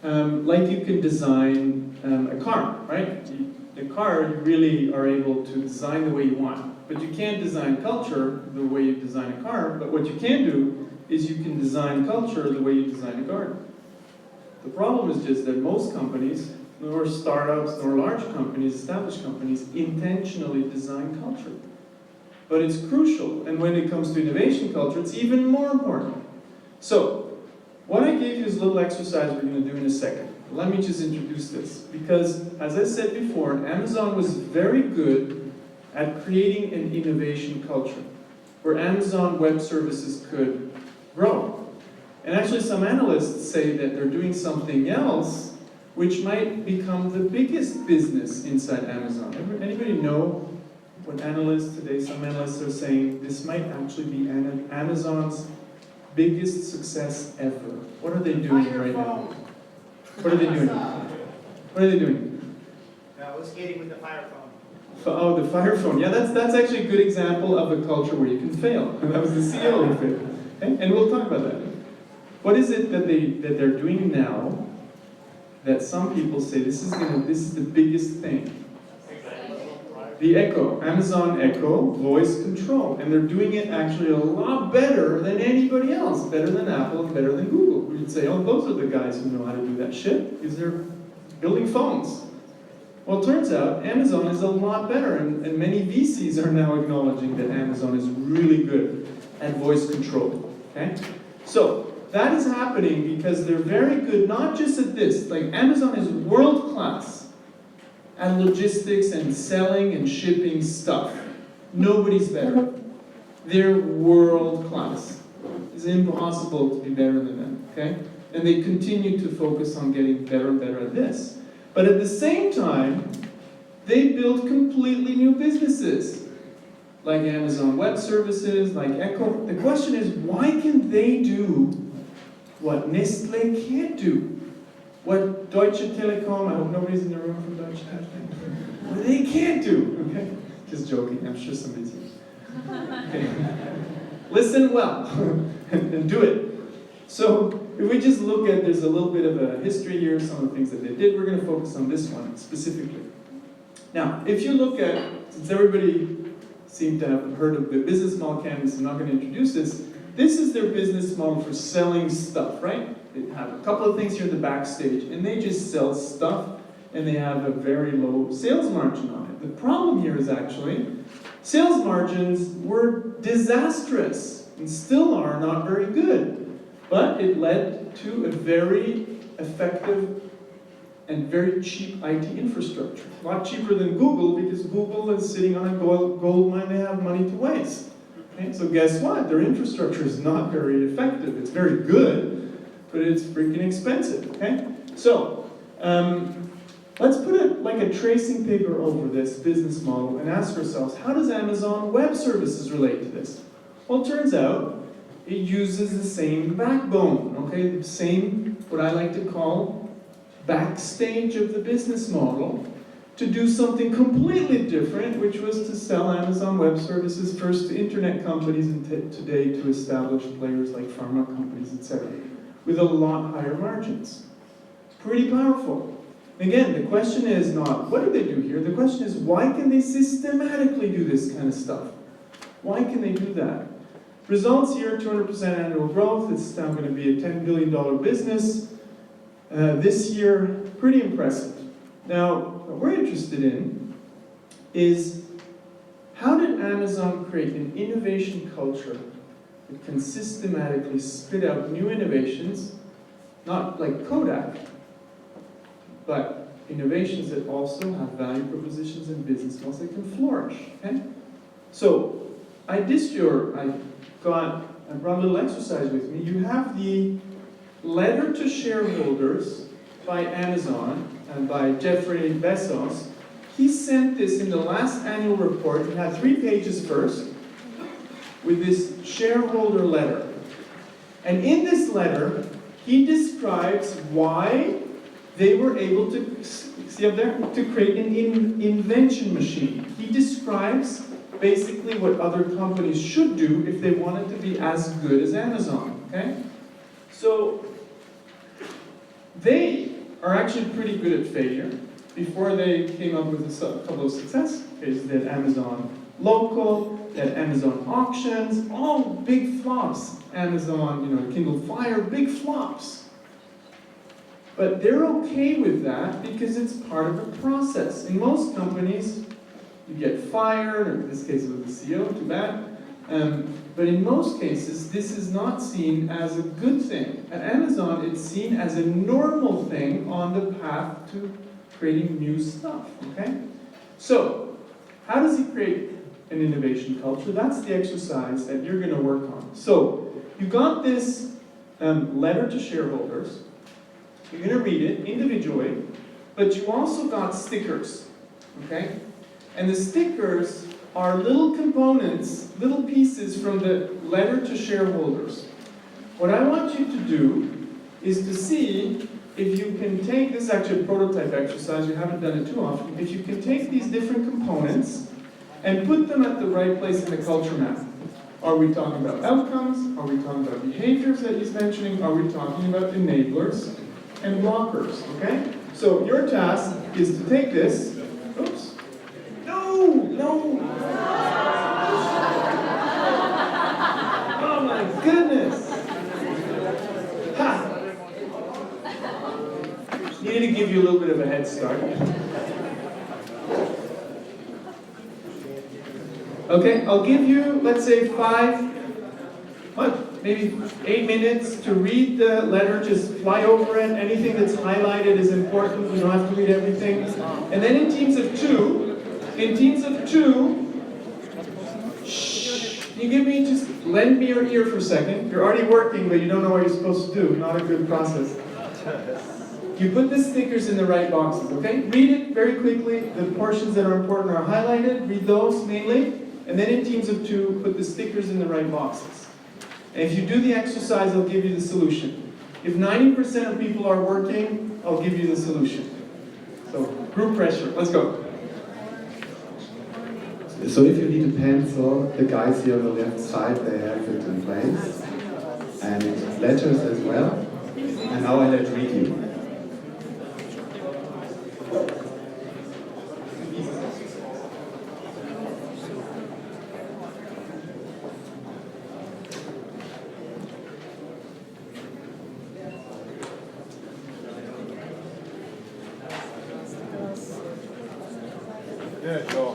like you can design a car, right? The car, you really are able to design the way you want, but you can't design culture the way you design a car. But what you can do is you can design culture the way you design a garden. The problem is just that most companies, nor startups, nor large companies, established companies, intentionally design culture. But it's crucial, and when it comes to innovation culture, it's even more important. So, what I gave you is a little exercise we're going to do in a second. Let me just introduce this, because as I said before, Amazon was very good at creating an innovation culture, where Amazon Web Services could grow. And actually some analysts say that they're doing something else which might become the biggest business inside Amazon. Anybody know what analysts today, some analysts are saying this might actually be Amazon's biggest success ever. What are they doing right now? What are they doing? What are they doing? I was skating with the Fire phone. Oh, the Fire phone. Yeah, that's actually a good example of a culture where you can fail. That was the CEO who failed. Okay? And we'll talk about that. What is it that they're doing now that some people say this is the biggest thing? The Echo, Amazon Echo, voice control. And they're doing it actually a lot better than anybody else, better than Apple and better than Google. We'd say, oh, those are the guys who know how to do that shit, because they're building phones. Well, it turns out Amazon is a lot better, and many VCs are now acknowledging that Amazon is really good at voice control. Okay? So, that is happening because they're very good, not just at this, like Amazon is world class at logistics and selling and shipping stuff. Nobody's better. They're world class. It's impossible to be better than them, okay? And they continue to focus on getting better and better at this. But at the same time, they build completely new businesses, like Amazon Web Services, like Echo. The question is, why can they do what Nestle can't do? What Deutsche Telekom, I hope nobody's in the room from Deutsche Telekom, what they can't do, okay? Just joking, I'm sure somebody's here. Okay. Listen well, and do it. So, if we just look at, there's a little bit of a history here, some of the things that they did, we're going to focus on this one specifically. Now, if you look at, since everybody seemed to have heard of the business model canvas, I'm not going to introduce this. This is their business model for selling stuff, right? They have a couple of things here in the backstage, and they just sell stuff, and they have a very low sales margin on it. The problem here is actually, sales margins were disastrous, and still are not very good. But it led to a very effective and very cheap IT infrastructure. A lot cheaper than Google, because Google is sitting on a gold mine they have money to waste. Okay? So guess what? Their infrastructure is not very effective. It's very good, but it's freaking expensive. Okay? So, let's put like a tracing paper over this business model and ask ourselves, how does Amazon Web Services relate to this? Well, it turns out it uses the same backbone, okay? The same, what I like to call, backstage of the business model to do something completely different, which was to sell Amazon Web Services first to internet companies and today to established players like pharma companies, etc., with a lot higher margins. Pretty powerful. Again, the question is not, what do they do here? The question is, why can they systematically do this kind of stuff? Why can they do that? Results here, 200% annual growth. It's now going to be a $10 billion business. This year, pretty impressive. Now, what we're interested in is, how did Amazon create an innovation culture that can systematically spit out new innovations, not like Kodak, but innovations that also have value propositions and business models that can flourish, okay? So, I brought a little exercise with me. You have the letter to shareholders by Amazon and by Jeffrey Bezos. He sent this in the last annual report. It had 3 pages first with this shareholder letter. And in this letter, he describes why they were able to, see up there, to create an invention machine. He describes basically what other companies should do if they wanted to be as good as Amazon, okay? So, they are actually pretty good at failure. Before they came up with a couple of success cases, they had Amazon Local, they had Amazon auctions, all big flops. Amazon, Kindle Fire, big flops. But they're okay with that because it's part of the process. In most companies, you get fired, or in this case it was the CEO, too bad. But in most cases, this is not seen as a good thing. At Amazon, it's seen as a normal thing on the path to creating new stuff, okay? So, how does he create an innovation culture? That's the exercise that you're going to work on. So, you got this letter to shareholders. You're going to read it individually, but you also got stickers, okay? And the stickers are little components, little pieces from the letter to shareholders. What I want you to do is to see if you can take, this is actually a prototype exercise, you haven't done it too often, if you can take these different components and put them at the right place in the culture map. Are we talking about outcomes? Are we talking about behaviors that he's mentioning? Are we talking about enablers and blockers, okay? So your task is to take this, oops, no! Oh my goodness! Ha! Needed to give you a little bit of a head start. Okay, I'll give you, let's say maybe 8 minutes to read the letter, just fly over it. Anything that's highlighted is important, you don't have to read everything. And then in teams of two, shh, just lend me your ear for a second. You're already working, but you don't know what you're supposed to do. Not a good process. You put the stickers in the right boxes, okay? Read it very quickly. The portions that are important are highlighted. Read those mainly. And then in teams of two, put the stickers in the right boxes. And if you do the exercise, I'll give you the solution. If 90% of people are working, I'll give you the solution. So, group pressure. Let's go. So if you need a pencil, the guys here on the left side, they have it in place. And letters as well. And now I let read you. Yeah, sure.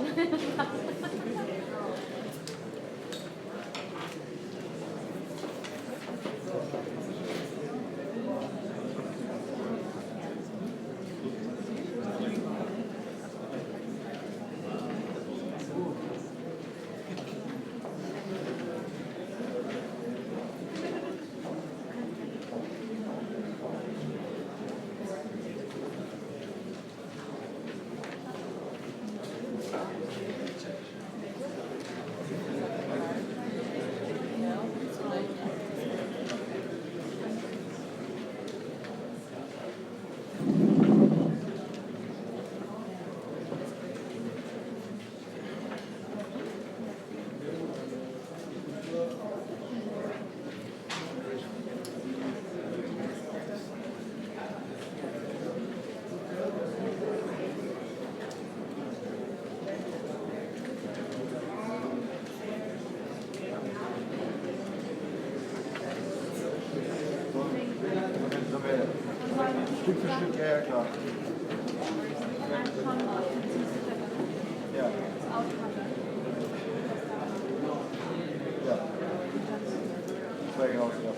Stück für Stück, ja, klar. Ja. Ja. Zwei raus, ja.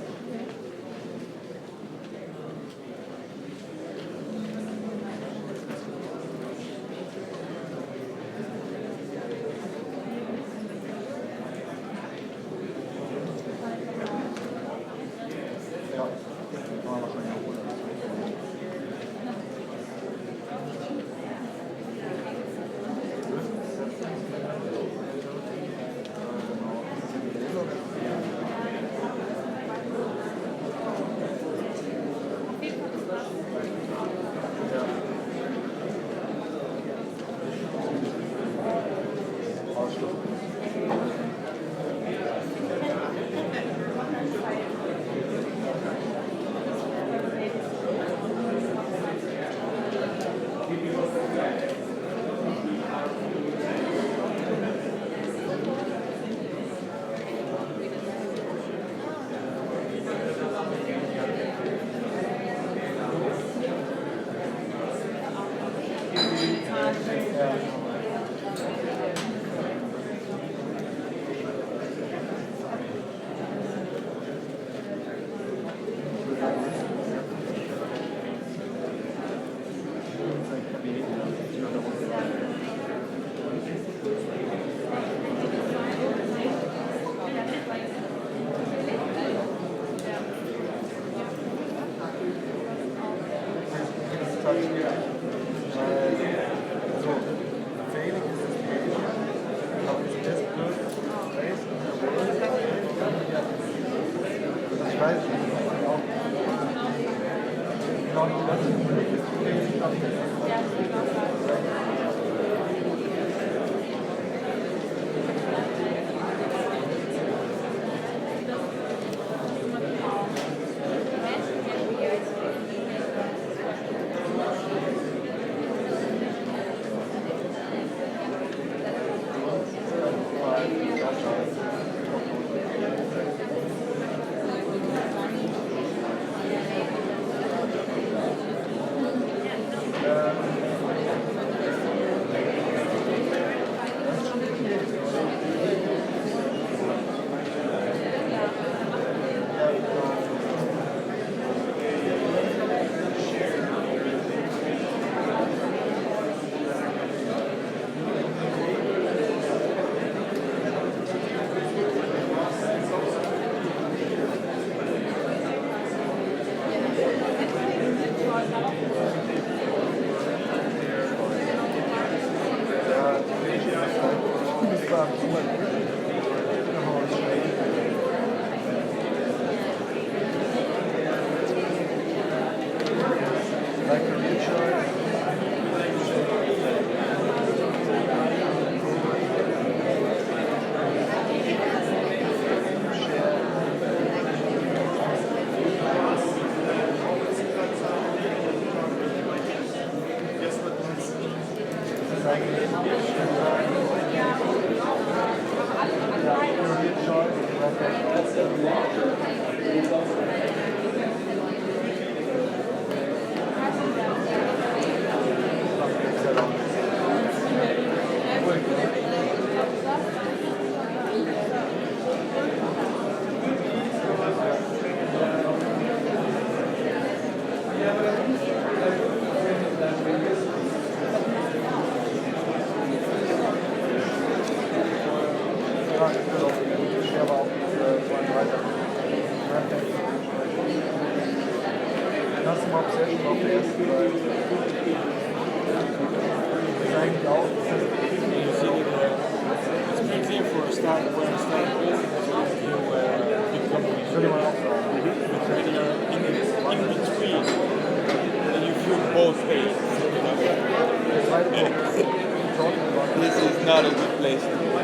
This is not a good place to be. I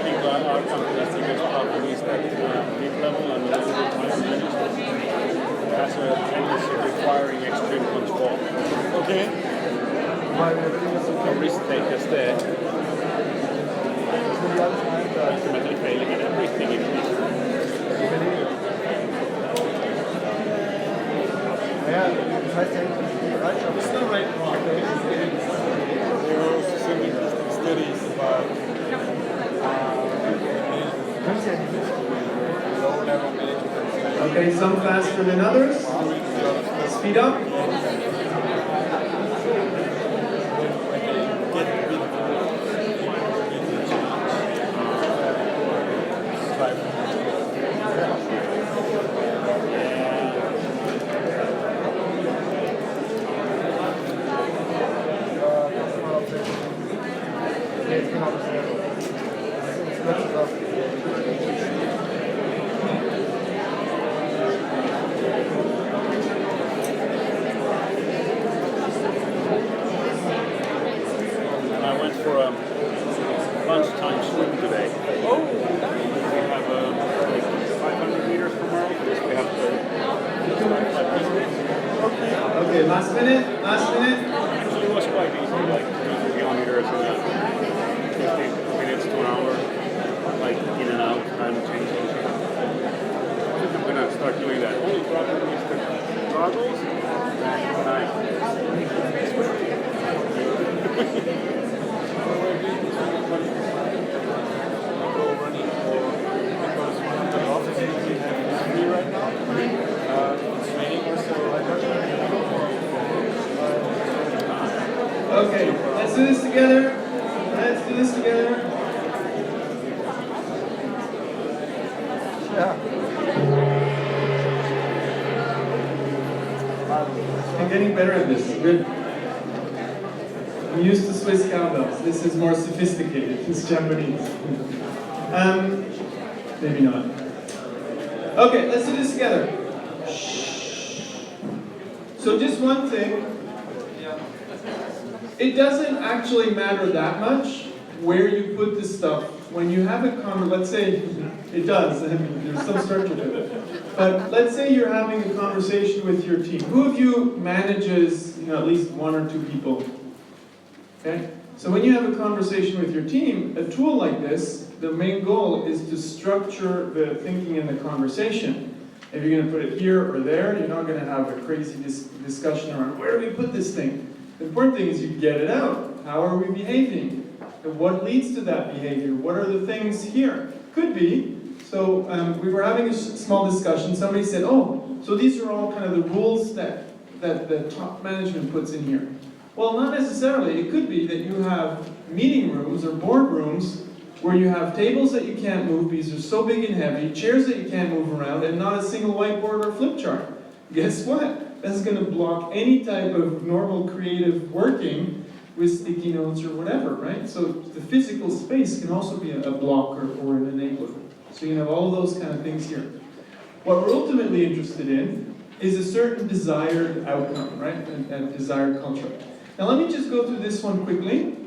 think our company has to get probably start mid-level and a little bit higher management. Has a tendency requiring extreme control. Okay. A risk takers there. Ultimately failing at everything in business. Ja, das heißt ja nicht, dass die Bereitschaft ist. There are also some interesting studies about low-level management. Okay, some faster than others. Speed up. I went for a lunchtime swim today. Oh, we have like 500 meters from our office. We have to start 500. Okay, last minute. Actually, it was quite easy, like 2 kilometers in 15 minutes to an hour, like in and out, time changing. I think I'm gonna start doing that. Only problem is the goggles. Okay, let's do this together. Let's do this together. Ja. I'm getting better at this. Good. I'm used to Swiss cowbells. This is more sophisticated. It's Japanese. Maybe not. Okay, let's do this together. So just one thing. It doesn't actually matter that much where you put this stuff. When you have a let's say it does. I mean, there's some structure to it. But let's say you're having a conversation with your team. Who of you manages, at least 1 or 2 people? Okay. So when you have a conversation with your team, a tool like this, the main goal is to structure the thinking in the conversation. If you're going to put it here or there, you're not going to have a crazy discussion around where do we put this thing. The important thing is you get it out. How are we behaving? And what leads to that behavior? What are the things here? Could be. So we were having a small discussion. Somebody said, oh, so these are all kind of the rules that the top management puts in here. Well, not necessarily. It could be that you have meeting rooms or board rooms where you have tables that you can't move because they're so big and heavy, chairs that you can't move around, and not a single whiteboard or flip chart. Guess what? That's going to block any type of normal creative working with sticky notes or whatever, right? So the physical space can also be a blocker or an enabler. So you can have all of those kind of things here. What we're ultimately interested in is a certain desired outcome, right? And desired culture. Now let me just go through this one quickly.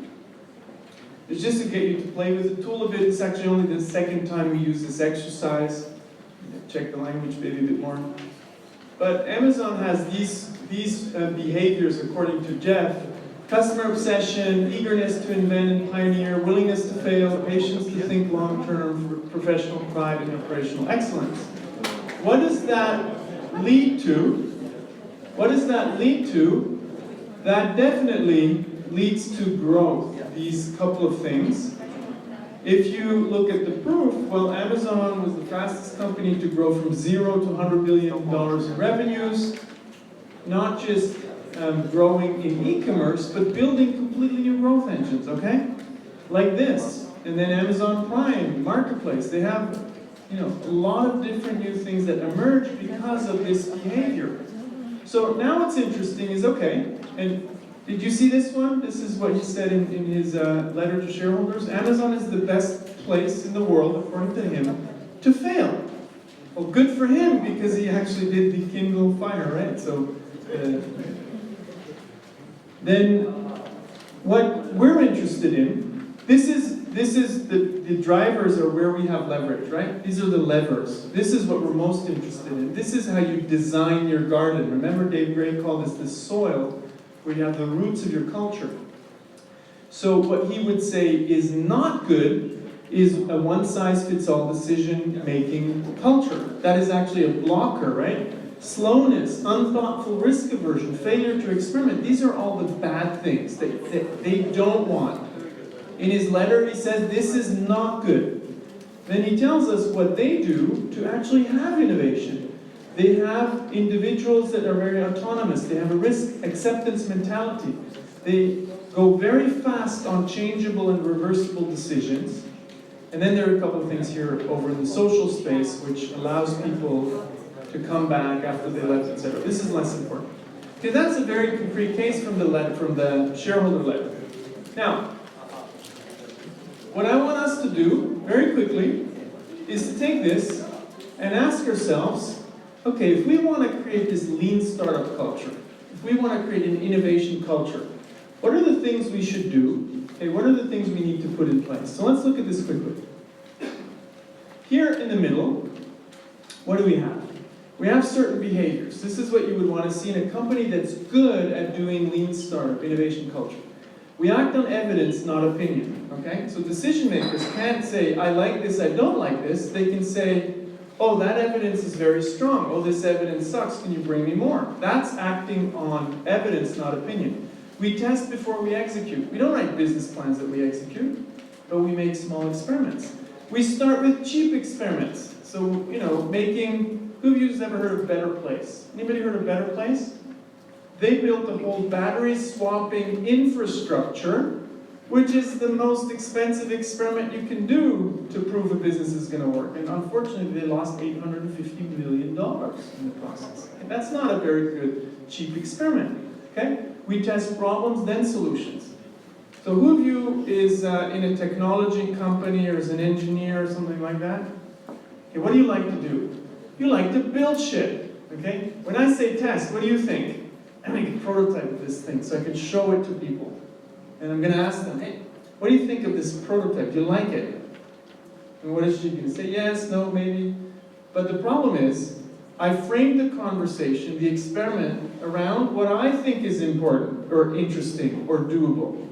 It's just to get you to play with the tool a bit. It's actually only the second time we use this exercise. Check the language maybe a bit more. But Amazon has these behaviors according to Jeff. Customer obsession, eagerness to invent and pioneer, willingness to fail, patience to think long-term, professional pride, and operational excellence. What does that lead to? What does that lead to? That definitely leads to growth, these couple of things. If you look at the proof, well, Amazon was the fastest company to grow from 0 to $100 billion in revenues, not just growing in e-commerce, but building completely new growth engines, okay? Like this. And then Amazon Prime, Marketplace, they have a lot of different new things that emerge because of this behavior. So now what's interesting is, okay, and did you see this one? This is what he said in his letter to shareholders. Amazon is the best place in the world, according to him, to fail. Well, good for him, because he actually did the Kindle Fire, right? So, then what we're interested in, this is the drivers are where we have leverage, right? These are the levers. This is what we're most interested in. This is how you design your garden. Remember Dave Gray called this the soil, where you have the roots of your culture. So what he would say is not good is a one-size-fits-all decision-making culture. That is actually a blocker, right? Slowness, unthoughtful risk aversion, failure to experiment. These are all the bad things that they don't want. In his letter, he says this is not good. Then he tells us what they do to actually have innovation. They have individuals that are very autonomous. They have a risk acceptance mentality. They go very fast on changeable and reversible decisions. And then there are a couple of things here over in the social space which allows people to come back after they left, etc. This is less important. Okay, that's a very concrete case from the shareholder letter. Now, what I want us to do, very quickly, is to take this and ask ourselves, okay, if we want to create this lean startup culture, if we want to create an innovation culture, what are the things we should do? Okay, what are the things we need to put in place? So let's look at this quickly. Here in the middle, what do we have? We have certain behaviors. This is what you would want to see in a company that's good at doing lean startup, innovation culture. We act on evidence, not opinion, okay? So decision makers can't say, I like this, I don't like this. They can say, oh, that evidence is very strong. Oh, this evidence sucks. Can you bring me more? That's acting on evidence, not opinion. We test before we execute. We don't write business plans that we execute, but we make small experiments. We start with cheap experiments. So, making, who of you has ever heard of Better Place? Anybody heard of Better Place? They built a whole battery swapping infrastructure, which is the most expensive experiment you can do to prove a business is going to work. And unfortunately, they lost $850 million in the process. And that's not a very good, cheap experiment. Okay? We test problems, then solutions. So who of you is in a technology company or is an engineer or something like that? Okay, what do you like to do? You like to build shit. Okay? When I say test, what do you think? I make a prototype of this thing so I can show it to people. And I'm going to ask them, hey, what do you think of this prototype? Do you like it? And what is she going to say? Yes, no, maybe. But the problem is, I framed the conversation, the experiment, around what I think is important or interesting or doable.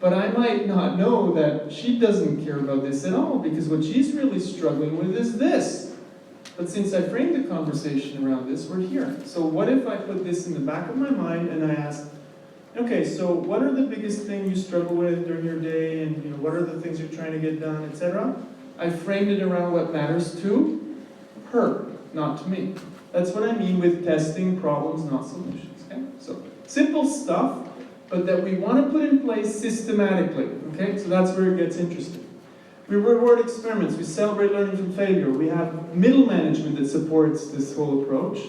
But I might not know that she doesn't care about this at all, because what she's really struggling with is this. But since I framed the conversation around this, we're here. So what if I put this in the back of my mind and I ask, okay, so what are the biggest things you struggle with during your day, and what are the things you're trying to get done, etc.? I framed it around what matters to her, not to me. That's what I mean with testing problems, not solutions. Okay? So simple stuff, but that we want to put in place systematically. Okay? So that's where it gets interesting. We reward experiments. We celebrate learning from failure. We have middle management that supports this whole approach.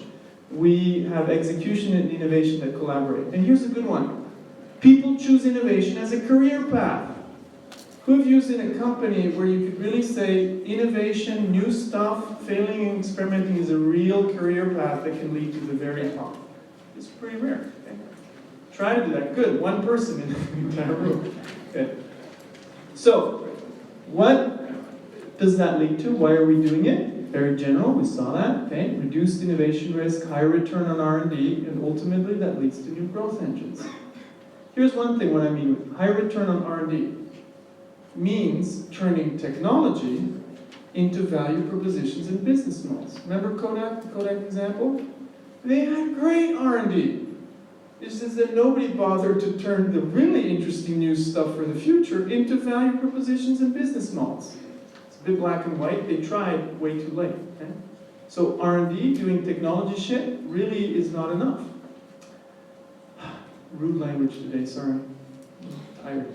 We have execution and innovation that collaborate. And here's a good one. People choose innovation as a career path. Who have used in a company where you could really say innovation, new stuff, failing and experimenting is a real career path that can lead to the very top? It's pretty rare. Okay? Try to do that. Good. One person in the entire room. Okay. So, what does that lead to? Why are we doing it? Very general, we saw that. Okay. Reduced innovation risk, higher return on R&D, and ultimately that leads to new growth engines. Here's one thing what I mean with high return on R&D. Means turning technology into value propositions and business models. Remember Kodak, the Kodak example? They had great R&D. It's just that nobody bothered to turn the really interesting new stuff for the future into value propositions and business models. It's a bit black and white. They tried way too late. Okay? So R&D, doing technology shit, really is not enough. Rude language today, sorry. I'm tired.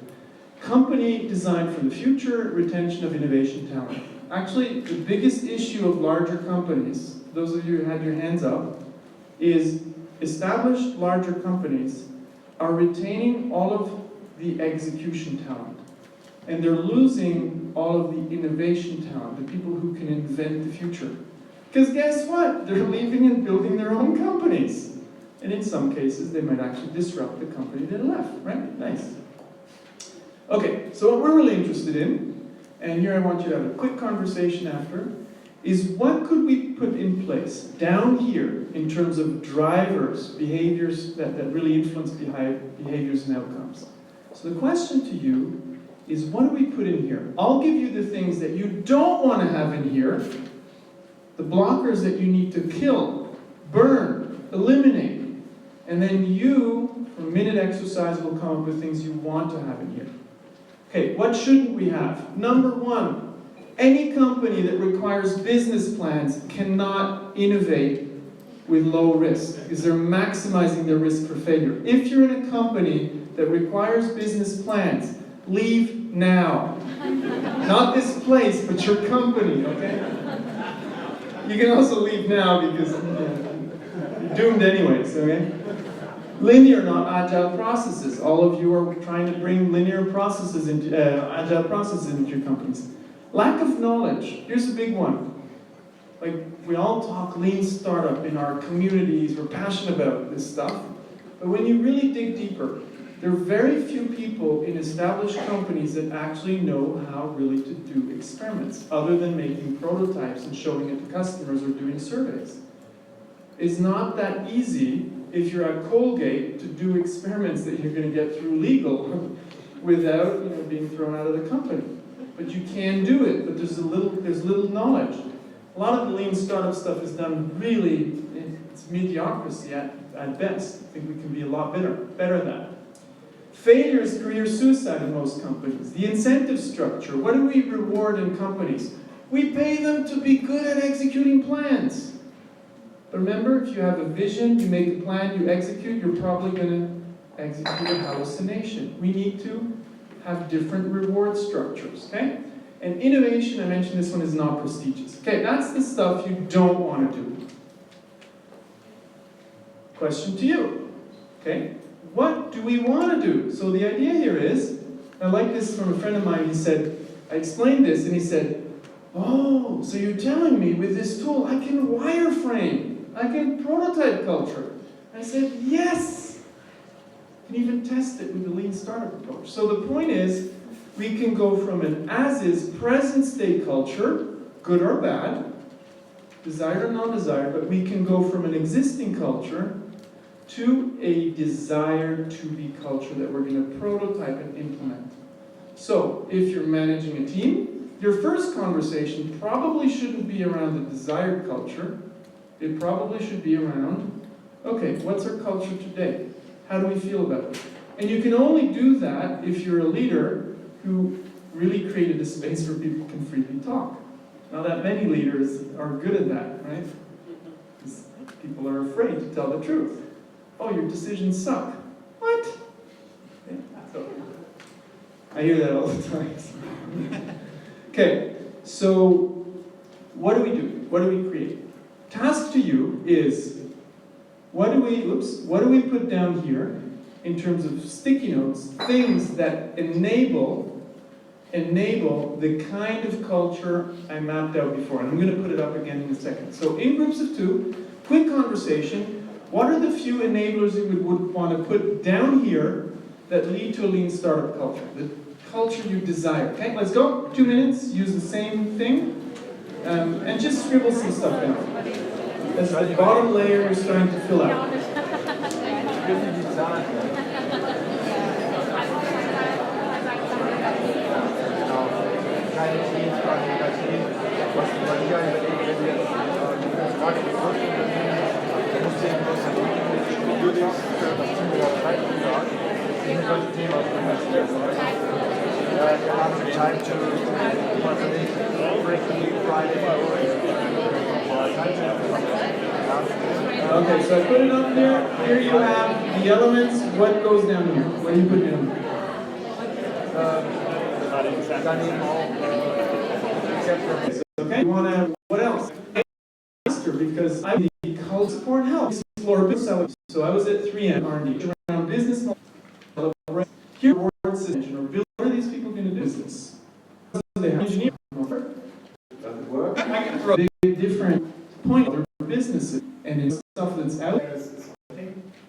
Company designed for the future, retention of innovation talent. Actually, the biggest issue of larger companies, those of you who had your hands up, is established larger companies are retaining all of the execution talent. And they're losing all of the innovation talent, the people who can invent the future. Because guess what? They're leaving and building their own companies. And in some cases, they might actually disrupt the company that left, right? Nice. Okay, so what we're really interested in, and here I want you to have a quick conversation after, is what could we put in place down here in terms of drivers, behaviors that really influence behaviors and outcomes. So the question to you is, what do we put in here? I'll give you the things that you don't want to have in here, the blockers that you need to kill, burn, eliminate, and then you, from minute exercise, will come up with things you want to have in here. Okay, what shouldn't we have? Number one, any company that requires business plans cannot innovate with low risk, because they're maximizing their risk for failure. If you're in a company that requires business plans, leave now. Not this place, but your company, okay? You can also leave now because you're doomed anyways, okay? Linear, not agile processes. All of you are trying to bring linear processes into agile processes into your companies. Lack of knowledge. Here's a big one. Like, we all talk lean startup in our communities. We're passionate about this stuff. But when you really dig deeper, there are very few people in established companies that actually know how really to do experiments, other than making prototypes and showing it to customers or doing surveys. It's not that easy if you're at Colgate to do experiments that you're going to get through legal without being thrown out of the company. But you can do it, but there's little knowledge. A lot of the lean startup stuff is done really, it's mediocrity at best. I think we can be a lot better at that. Failure is career suicide in most companies. The incentive structure, what do we reward in companies? We pay them to be good at executing plans. But remember, if you have a vision, you make a plan, you execute, you're probably going to execute a hallucination. We need to have different reward structures, okay? And innovation, I mentioned this one, is not prestigious. Okay, that's the stuff you don't want to do. Question to you, okay? What do we want to do? So the idea here is, I like this from a friend of mine, he said, I explained this, and he said, oh, so you're telling me with this tool, I can wireframe. I can prototype culture. I said, yes! You can even test it with the lean startup approach. So the point is, we can go from an as-is, present-state culture, good or bad, desired or non-desired, but we can go from an existing culture to a desired-to-be culture that we're going to prototype and implement. So, if you're managing a team, your first conversation probably shouldn't be around the desired culture. It probably should be around, okay, what's our culture today? How do we feel about it? And you can only do that if you're a leader who really created a space where people can freely talk. Now that many leaders are good at that, right? Because people are afraid to tell the truth. Oh, your decisions suck. What? Okay, so, I hear that all the time. Okay, so what do we do? What do we create? Task to you is, what do we put down here in terms of sticky notes, things that enable the kind of culture I mapped out before. And I'm going to put it up again in a second. So in groups of 2, quick conversation. What are the few enablers you would want to put down here that lead to a lean startup culture? The culture you desire. Okay, let's go. 2 minutes. Use the same thing. And just scribble some stuff down. That's the bottom layer you're starting to fill out. Keine Teams, quasi negativ. Was die Liga überlegt, wenn wir jetzt gerade die Kurven dann muss ich bloß Unix für das Team wieder Zeit gesagt. Ich solche Themen aus dem wir haben time to breaking Friday. Okay, so I put it up there. Here you have the elements. What goes down here? What do you put down? Okay, you want to, what else? Because I need culture support and help. So I was at 3M R&D around business model. Here, word system or build. What are these people going to do business? They have engineering. Doesn't work. I can throw a big different point of businesses and in stuff that's out there.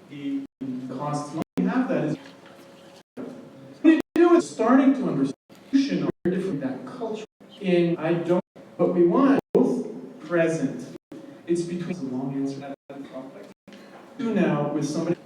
The costs money have that is. What do you do is starting to understand different that culture. In I don't, but we want both present. It's between a long answer to that complex. Do now with somebody.